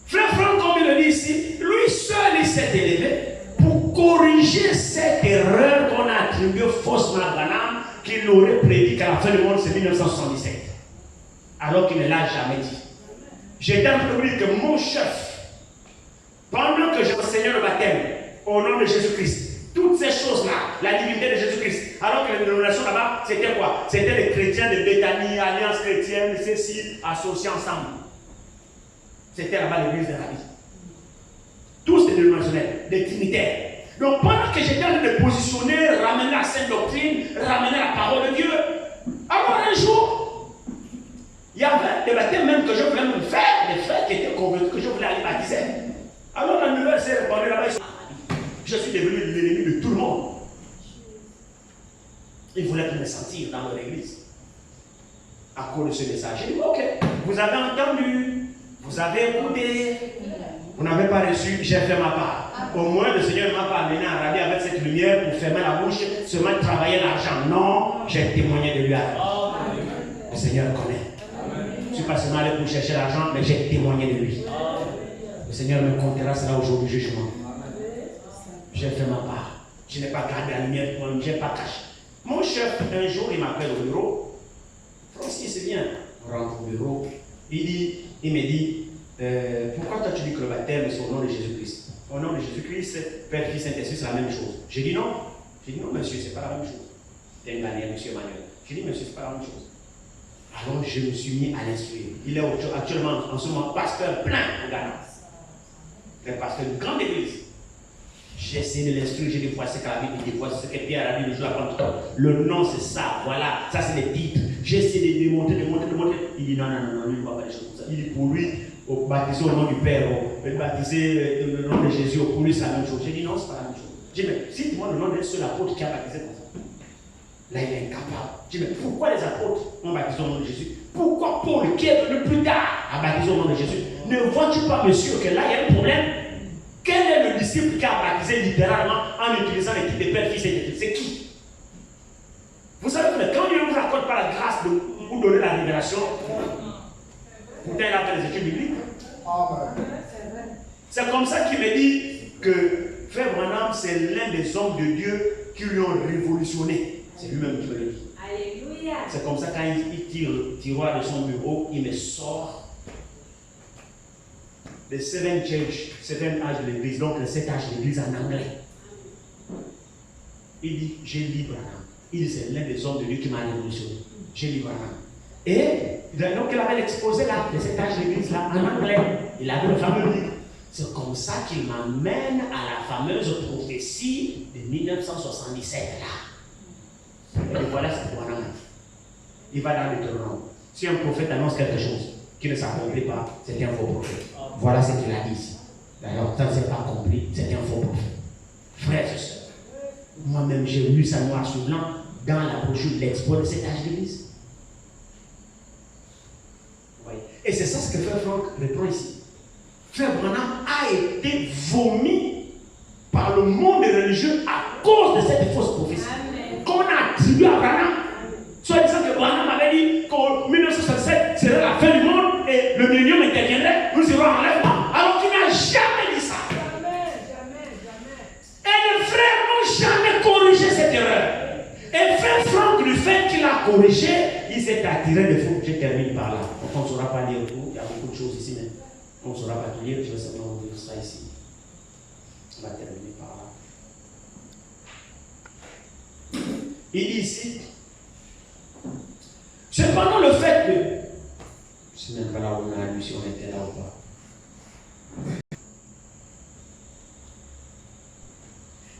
Frère Franck, comme il le dit ici, lui seul il s'est élevé pour corriger cette erreur qu'on a attribuée faussement à Branham, qu'il aurait prédit qu'à la fin du monde c'est 1977. Alors qu'il ne l'a jamais dit. J'étais en train de vous dire que mon chef, pendant que j'enseignais le baptême au nom de Jésus-Christ, toutes ces choses-là, la divinité de Jésus-Christ, alors que les dénominations là-bas, c'était quoi? C'était les chrétiens de Béthanie, Alliance chrétienne, ceci, associés ensemble. C'était là-bas l'église de la vie. Tous des dénominationnels, des trinitaires. Donc pendant que j'étais en train de positionner, ramener la sainte doctrine, ramener la parole de Dieu, alors un jour, il y avait des baptêmes même que je voulais me faire, des frères qui étaient convaincus que je voulais aller baptiser. Alors la nouvelle s'est répandue là-bas. Je suis devenu l'ennemi de tout le monde. Ils voulaient me sentir dans leur église. À cause de ce message, j'ai dit, ok, vous avez entendu, vous avez écouté, vous n'avez pas reçu, j'ai fait ma part. Au moins, le Seigneur ne m'a pas amené à râler avec cette lumière pour fermer la bouche, seulement travailler l'argent. Non, j'ai témoigné de lui avant. Le Seigneur connaît. Je ne suis pas seulement allé pour chercher l'argent, mais j'ai témoigné de lui. Le Seigneur me comptera cela au jour du jugement. J'ai fait ma part. Je n'ai pas gardé la lumière pour moi, je n'ai pas caché. Mon chef, un jour, il m'appelle au bureau. Francis, c'est bien. On rentre au bureau. Il me dit, pourquoi toi tu dis que le baptême c'est au nom de Jésus-Christ? Au nom de Jésus-Christ, Père, Fils, Saint-Esprit, c'est la même chose. J'ai dit non. J'ai dit non, monsieur, c'est pas la même chose. C'est une manière, monsieur Emmanuel. J'ai dit, monsieur, c'est pas la même chose. Alors je me suis mis à l'instruire. Il est actuellement, en ce moment, pasteur plein au Ghana. Le pasteur d'une grande église. J'ai essayé de l'instruire, j'ai dit, voici ce que la Bible dit, voici ce que Pierre a dit le jour de la Pentecôte. Le nom, c'est ça, voilà, ça c'est les titres. J'ai essayé de démontrer. Il dit, non, il ne voit pas les choses comme ça. Il dit, pour lui, baptiser au nom du Père, baptiser le nom de Jésus, pour lui, c'est la même chose. J'ai dit, non, c'est pas la même chose. J'ai dit, mais si tu vois le nom d'un seul apôtre qui a baptisé comme ça, là, il est incapable. J'ai dit, mais pourquoi les apôtres ont baptisé au nom de Jésus? Pourquoi Paul, qui est venu plus tard, a baptisé au nom de Jésus? Ne vois-tu pas, monsieur, que là, il y a un problème? Quel est le disciple qui a baptisé littéralement en utilisant les titres de Père, Fils et Esprit? C'est qui? Vous savez que quand Dieu ne vous accorde pas la grâce de vous donner la révélation, pourtant il a fait les études bibliques. C'est comme ça qu'il me dit que Frère Branham, c'est l'un des hommes de Dieu qui lui ont révolutionné. C'est lui-même qui me le dit. Alléluia. C'est comme ça quand il tire le tiroir de son bureau, il me sort les 7 âges de l'église, donc les 7 âges de l'église en anglais. Il dit, j'ai lu Branham. Il c'est l'un des hommes de Dieu qui m'a révolutionné. J'ai lu Branham. Et donc il avait l'exposé là, de cet âge d'église là, en anglais. Il avait le fameux livre. C'est comme ça qu'il m'amène à la fameuse prophétie de 1977 là. Et voilà ce que Branham a dit. Il va dans le Deutéronome. Si un prophète annonce quelque chose qui ne s'accomplit pas, c'est un faux prophète. Voilà ce qu'il a dit ici. D'ailleurs, ça ne s'est pas accompli, c'est un faux prophète. Frères et sœurs, moi-même j'ai lu ça noir sur blanc dans la brochure de l'expo de cet âge d'église. Et c'est ça ce que Frère Franck reprend ici. Frère Branham a été vomi par le monde religieux à cause de cette fausse prophétie qu'on a attribuée à Branham. Soit disant que Branham avait dit qu'en 1967 serait la fin du monde et le millénium interviendrait, nous irons en enlèvement. Alors qu'il n'a jamais dit ça. Et les frères n'ont jamais corrigé cette erreur. Et Frère Franck, du fait qu'il a corrigé, il s'est attiré de faux. Je termine par là. On ne saura pas lire tout. Il y a beaucoup de choses ici, mais on ne saura pas tout lire. Je vais seulement vous dire ça ici. On va terminer par là. Il dit ici, cependant le fait que, je ne sais même pas là où on a lu, si on était là ou pas.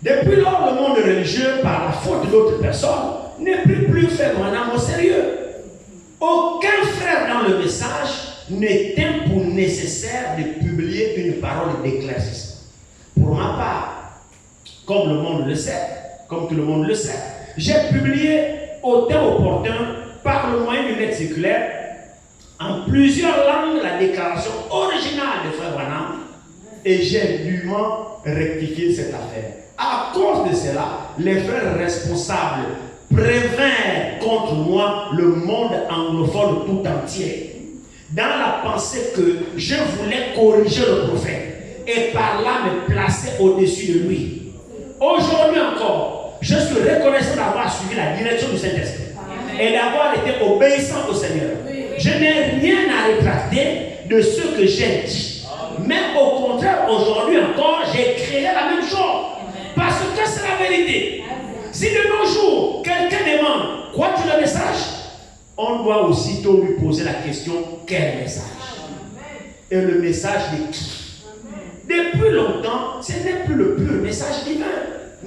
Depuis lors, le monde religieux, par la faute d'autres personnes, n'est plus fait Branham au sérieux. Aucun frère dans le message n'était pour nécessaire de publier une parole d'éclaircissement. Pour ma part, comme le monde le sait, comme tout le monde le sait, j'ai publié au temps opportun, par le moyen d'une lettre circulaire, en plusieurs langues, la déclaration originale de Frère Branham, et j'ai dûment rectifié cette affaire. À cause de cela, les frères responsables prévinrent contre moi le monde anglophone tout entier, dans la pensée que je voulais corriger le prophète et par là me placer au-dessus de lui. Aujourd'hui encore, je suis reconnaissant d'avoir suivi la direction du Saint-Esprit et d'avoir été obéissant au Seigneur. Je n'ai rien à rétracter de ce que j'ai dit. Mais au contraire, aujourd'hui encore, j'ai créé la même chose. Parce que c'est la vérité. Si de nos jours, quelqu'un demande, crois-tu le message? On doit aussitôt lui poser la question, quel message? Et le message de qui? Depuis longtemps, ce n'est plus le pur message divin.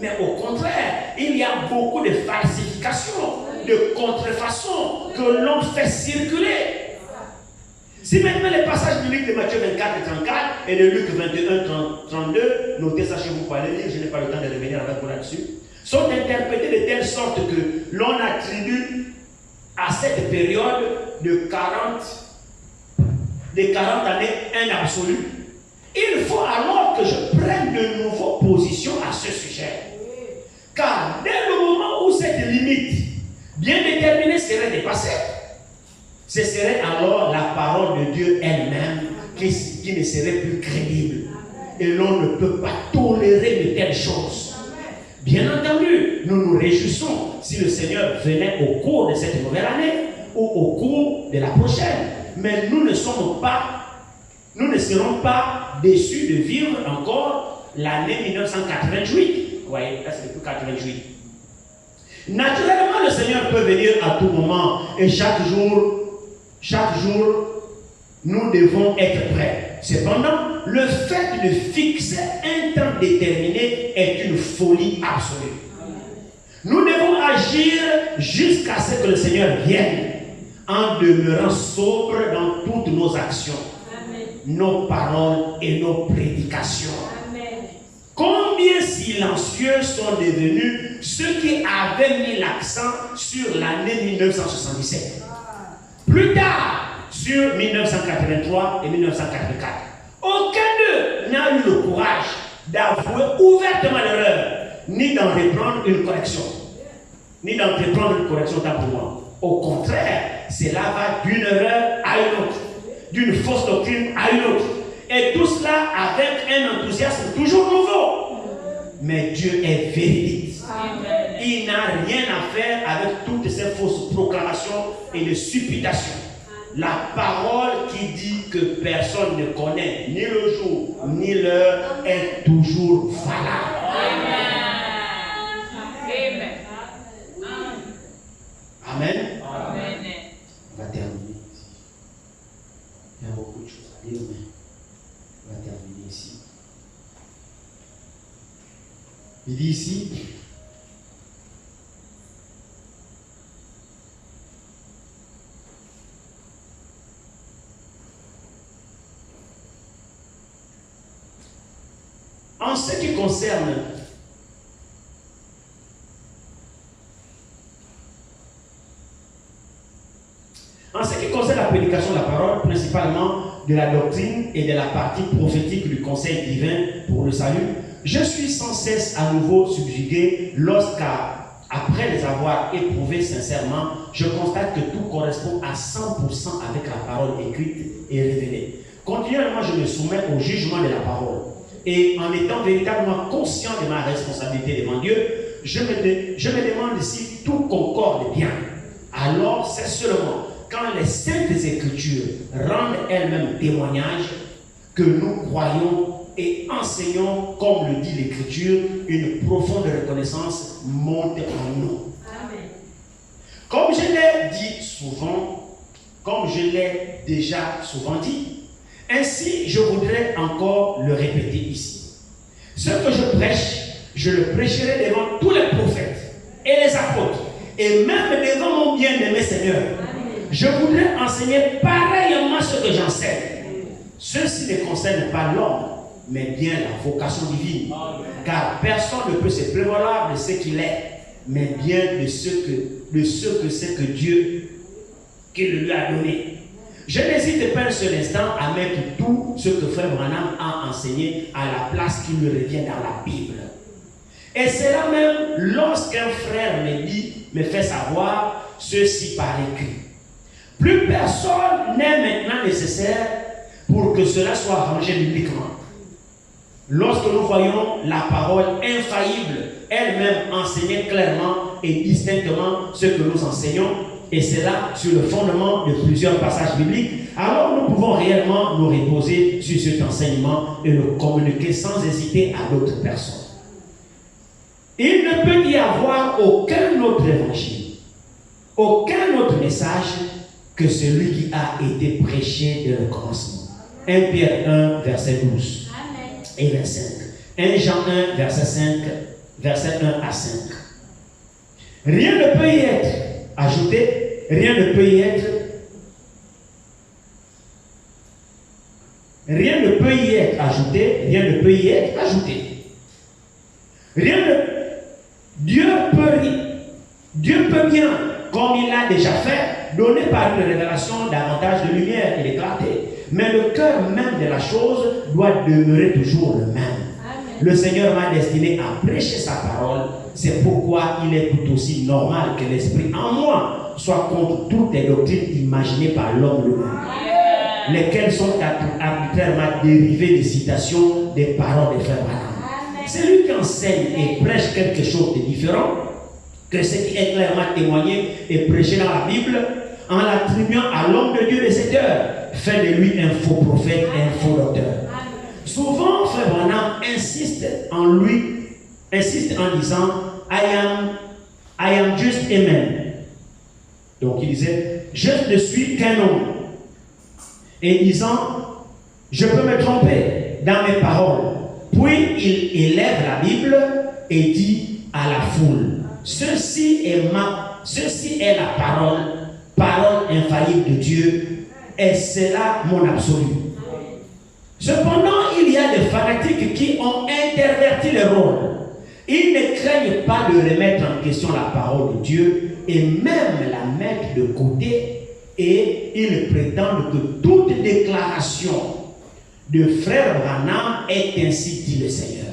Mais au contraire, il y a beaucoup de falsifications, de contrefaçons que l'on fait circuler. Si maintenant les passages bibliques de Matthieu 24 et 34 et de Luc 21, 32, notez ça chez vous pour aller lire, je n'ai pas le temps de revenir avec vous là-dessus, sont interprétés de telle sorte que l'on attribue à cette période de 40 années un absolu. Il faut alors que je prenne de nouveau position à ce sujet. Car dès le moment où cette limite bien déterminée serait dépassée, ce serait alors la parole de Dieu elle-même qui ne serait plus crédible. Et l'on ne peut pas tolérer de telles choses. Bien entendu, nous nous réjouissons si le Seigneur venait au cours de cette nouvelle année ou au cours de la prochaine. Mais nous ne serons pas déçus de vivre encore l'année 1988. Vous voyez, là c'est depuis 88. Naturellement, le Seigneur peut venir à tout moment et chaque jour, nous devons être prêts. Cependant, le fait de fixer un temps déterminé est une folie absolue. Nous devons agir jusqu'à ce que le Seigneur vienne, en demeurant sobres dans toutes nos actions, nos paroles et nos prédications. Combien silencieux sont devenus ceux qui avaient mis l'accent sur l'année 1977. Plus tard, sur 1983 et 1984. Aucun d'eux n'a eu le courage d'avouer ouvertement l'erreur, ni d'en reprendre une correction. Tant pour moi. Au contraire, cela va d'une erreur à une autre, d'une fausse doctrine à une autre. Et tout cela avec un enthousiasme toujours nouveau. Mais Dieu est véridique. Il n'a rien à faire avec toutes ces fausses proclamations et les supputations. La parole qui dit que personne ne connaît ni le jour ni l'heure est toujours valable. Il dit ici, en ce qui concerne la prédication de la parole, principalement de la doctrine et de la partie prophétique du conseil divin pour le salut, je suis sans cesse à nouveau subjugué lorsqu'après les avoir éprouvés sincèrement, je constate que tout correspond à 100% avec la parole écrite et révélée. Continuellement, je me soumets au jugement de la parole. Et en étant véritablement conscient de ma responsabilité devant Dieu, je me demande si tout concorde bien. Alors, c'est seulement quand les saintes écritures rendent elles-mêmes témoignage que nous croyons et enseignons, comme le dit l'écriture, une profonde reconnaissance monte en nous. Amen. Comme je l'ai dit souvent, comme je l'ai déjà souvent dit, ainsi je voudrais encore le répéter ici. Ce que je prêche, je le prêcherai devant tous les prophètes et les apôtres, et même devant mon bien-aimé Seigneur. Je voudrais enseigner pareillement ce que j'enseigne. Ceci ne concerne pas l'homme, mais bien la vocation divine. Car personne ne peut se prévaloir de ce qu'il est, mais bien de ce que c'est que Dieu qui le lui a donné. Je n'hésite pas un seul instant à mettre tout ce que Frère Branham a enseigné à la place qui lui revient dans la Bible. Et c'est là même lorsqu'un frère me fait savoir ceci par écrit. Plus personne n'est maintenant nécessaire pour que cela soit arrangé bibliquement. Lorsque nous voyons la parole infaillible elle-même enseigner clairement et distinctement ce que nous enseignons, et c'est là sur le fondement de plusieurs passages bibliques, alors nous pouvons réellement nous reposer sur cet enseignement et le communiquer sans hésiter à d'autres personnes. Il ne peut y avoir aucun autre évangile, aucun autre message que celui qui a été prêché dès le commencement. 1 Pierre 1, verset 12 Amen. Et 25. 1 Jean 1, verset 5, verset 1 à 5. Rien ne peut y être ajouté, rien ne peut y être ajouté, rien ne peut y être ajouté. Dieu peut bien, comme il l'a déjà fait, donner par une révélation davantage de lumière et de clarté. Mais le cœur même de la chose doit demeurer toujours le même. Amen. Le Seigneur m'a destiné à prêcher sa parole. C'est pourquoi il est tout aussi normal que l'esprit en moi soit contre toutes les doctrines imaginées par l'homme lui-même, lesquelles sont arbitrairement dérivées des citations des paroles des frères Branham. C'est lui qui enseigne et prêche quelque chose de différent que ce qui est clairement témoigné et prêché dans la Bible, en l'attribuant à l'homme de Dieu de cette heure, fait de lui un faux prophète et un faux docteur. Souvent, Frère Branham insiste en disant I am just a man. Donc il disait je ne suis qu'un homme. Et disant je peux me tromper dans mes paroles. Puis il élève la Bible et dit à la foule ceci est la parole infaillible de Dieu, et c'est là mon absolu. Cependant, il y a des fanatiques qui ont interverti le rôle. Ils ne craignent pas de remettre en question la parole de Dieu et même la mettre de côté, et ils prétendent que toute déclaration de Frère Branham est ainsi dit le Seigneur.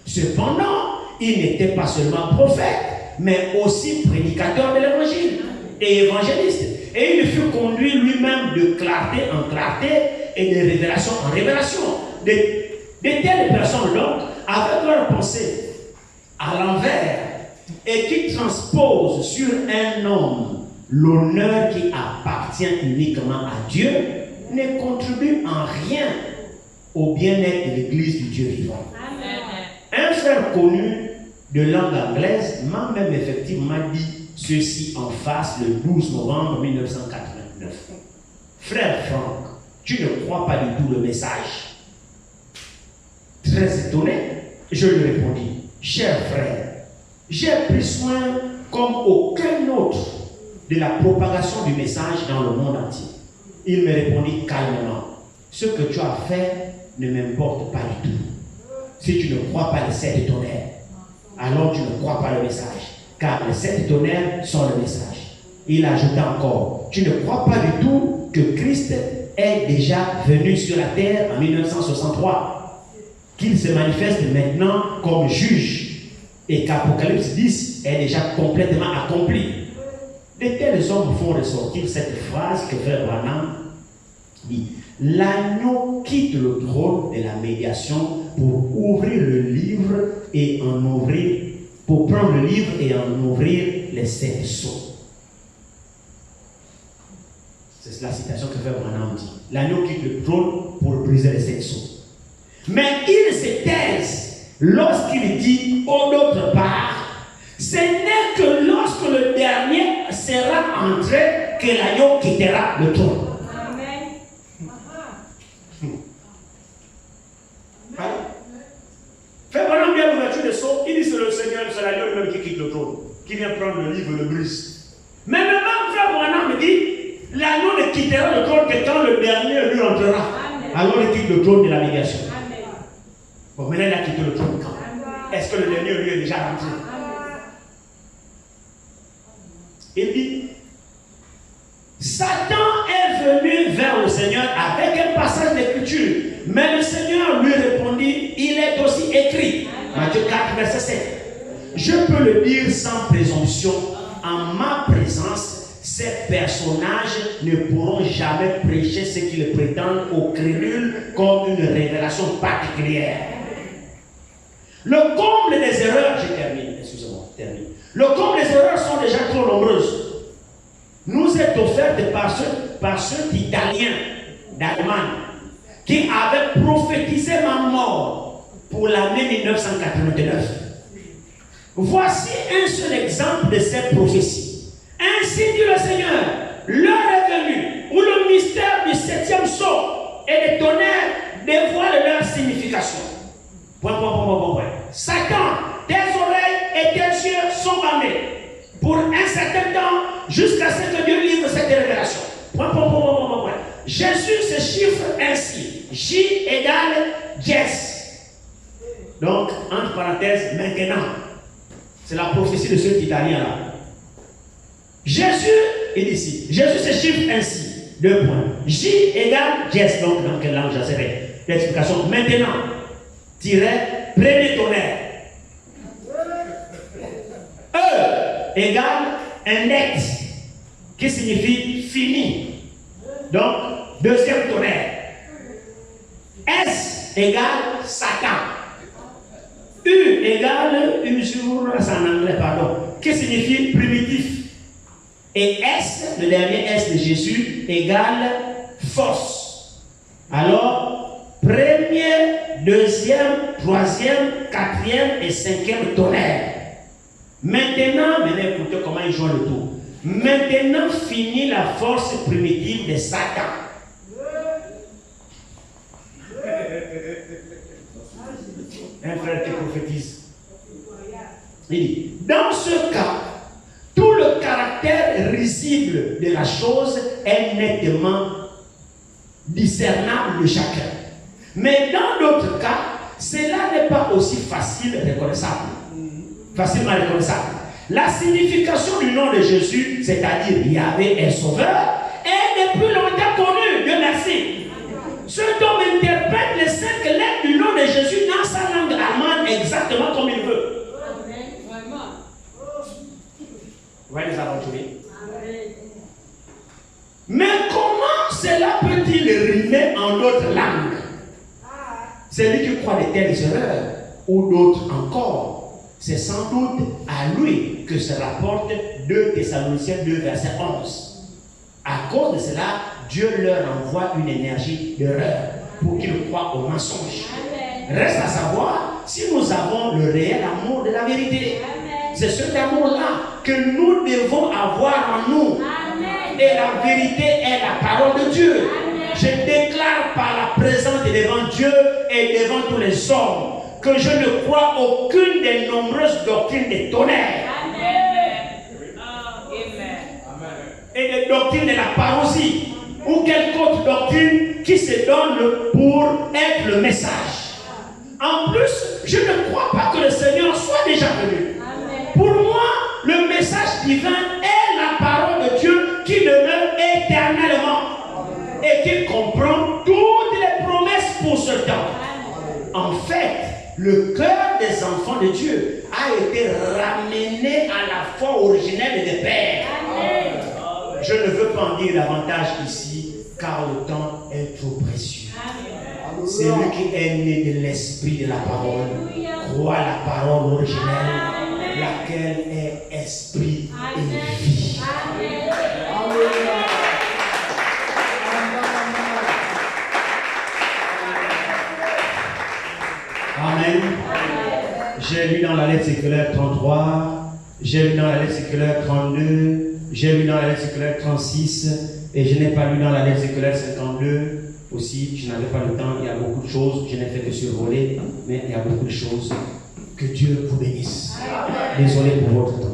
Cependant, il n'était pas seulement prophète, mais aussi prédicateur de l'évangile et évangéliste. Et il fut conduit lui-même de clarté en clarté et de révélation en révélation. De telles personnes donc, avec leur pensée à l'envers et qui transposent sur un homme l'honneur qui appartient uniquement à Dieu, ne contribuent en rien au bien-être de l'Église du Dieu vivant. Amen. Un frère connu de langue anglaise m'a même effectivement dit ceci en face le 12 novembre 1989. Frère Franck, tu ne crois pas du tout le message? Très étonné, je lui répondis, chers frères, j'ai pris soin comme aucun autre de la propagation du message dans le monde entier. Il me répondit calmement, ce que tu as fait ne m'importe pas du tout. Si tu ne crois pas les 7 tonnerres, alors tu ne crois pas le message, car les 7 tonnerres sont le message. Il ajouta encore, tu ne crois pas du tout que Christ est déjà venu sur la terre en 1963, qu'il se manifeste maintenant comme juge et qu'Apocalypse 10 est déjà complètement accompli. De tels hommes font ressortir cette phrase que Frère Branham dit. L'agneau quitte le trône de la médiation pour ouvrir le livre et en ouvrir, pour prendre le livre et en ouvrir les 7 sceaux. C'est la citation que Frère Branham dit. L'agneau quitte le trône pour briser les 7 sceaux. Mais il se taise lorsqu'il dit d'autre part, ce n'est que lorsque le dernier sera entré que l'agneau quittera le trône. Frère Branham vient l'ouverture des sceaux, il dit c'est le Seigneur, c'est l'agneau lui-même qui quitte le trône, qui vient prendre le livre, le brise. Mais le même Frère Branham me dit, l'agneau ne quittera le trône que quand le dernier lui entrera. Alors il quitte le trône de la médiation. Bon, maintenant il a quitté le trône quand? Est-ce que le dernier lui est déjà rentré? Il dit, Satan est venu vers le Seigneur avec un passage d'écriture. Mais le Seigneur lui répondit, il est aussi écrit. Matthieu 4, verset 7. Je peux le dire sans présomption, en ma présence, ces personnages ne pourront jamais prêcher ce qu'ils prétendent aux crédules comme une révélation particulière. Le comble des erreurs, je termine, excusez-moi, termine. Le comble des erreurs sont déjà trop nombreuses. Nous est offerte par cet Italien d'Allemagne qui avait prophétisé ma mort pour l'année 1989. Voici un seul exemple de cette prophétie. Ainsi dit le Seigneur, l'heure est venue où le mystère du 7e sceau et des tonnerres dévoile leur signification. Satan, tes oreilles et tes yeux sont bandés pour un certain temps jusqu'à ce que Dieu livre cette révélation. Jésus se chiffre ainsi. J égale Jess. Donc, entre parenthèses, maintenant. C'est la prophétie de cet Italien-là. Jésus, il dit ici, Jésus se chiffre ainsi. 2 points. J égale Jess. Donc, dans quelle langue j'essaierai? L'explication. Maintenant, tiret, premier tonnerre. E égale index, qui signifie fini. Donc, deuxième tonnerre. S égale Satan. U égale c'est en anglais, pardon, qui signifie primitif. Et S, le dernier S de Jésus, égale force. Alors, premier, deuxième, troisième, quatrième et cinquième tonnerre. Maintenant, écoutez comment il joue le tour. Maintenant finit la force primitive de Satan. Un frère qui prophétise. Il dit, dans ce cas, tout le caractère risible de la chose est nettement discernable de chacun. Mais dans d'autres cas, cela n'est pas aussi facilement reconnaissable. La signification du nom de Jésus, c'est-à-dire Yahvé est sauveur, est depuis longtemps connue. Dieu merci. Cet homme interprète les 5 lettres du nom de Jésus dans sa langue allemande exactement comme il veut. Vous voyez les aventuriers? Mais comment cela peut-il rimer en d'autres langues? Celui qui croit de telles erreurs, ou d'autres encore, c'est sans doute à lui que se rapporte 2 Thessaloniciens 2, verset 11. À cause de cela, Dieu leur envoie une énergie d'erreur pour qu'ils croient au mensonge. Reste à savoir si nous avons le réel amour de la vérité. C'est cet amour-là que nous devons avoir en nous. Et la vérité est la parole de Dieu. Je déclare par la présence devant Dieu et devant tous les hommes que je ne crois aucune des nombreuses doctrines des tonnerres et des doctrines de la parousie ou quelque autre doctrine qui se donne pour être le message. En plus, je ne crois pas que le Seigneur soit déjà venu. Pour moi, le message divin est la parole de Dieu qui demeure éternellement et qui comprend toutes les promesses pour ce temps. En fait, le cœur des enfants de Dieu a été ramené à la foi originelle des pères. Je ne veux pas en dire davantage ici, car le temps est trop précieux. Celui qui est né de l'esprit de la parole croit la parole originelle, laquelle est esprit et vie. Amen. J'ai lu dans la lettre séculaire 33, j'ai lu dans la lettre séculaire 32, j'ai lu dans la lettre séculaire 36 et je n'ai pas lu dans la lettre séculaire 52. Aussi, je n'avais pas le temps, il y a beaucoup de choses, je n'ai fait que survoler, mais il y a beaucoup de choses. Que Dieu vous bénisse. Désolé pour votre temps.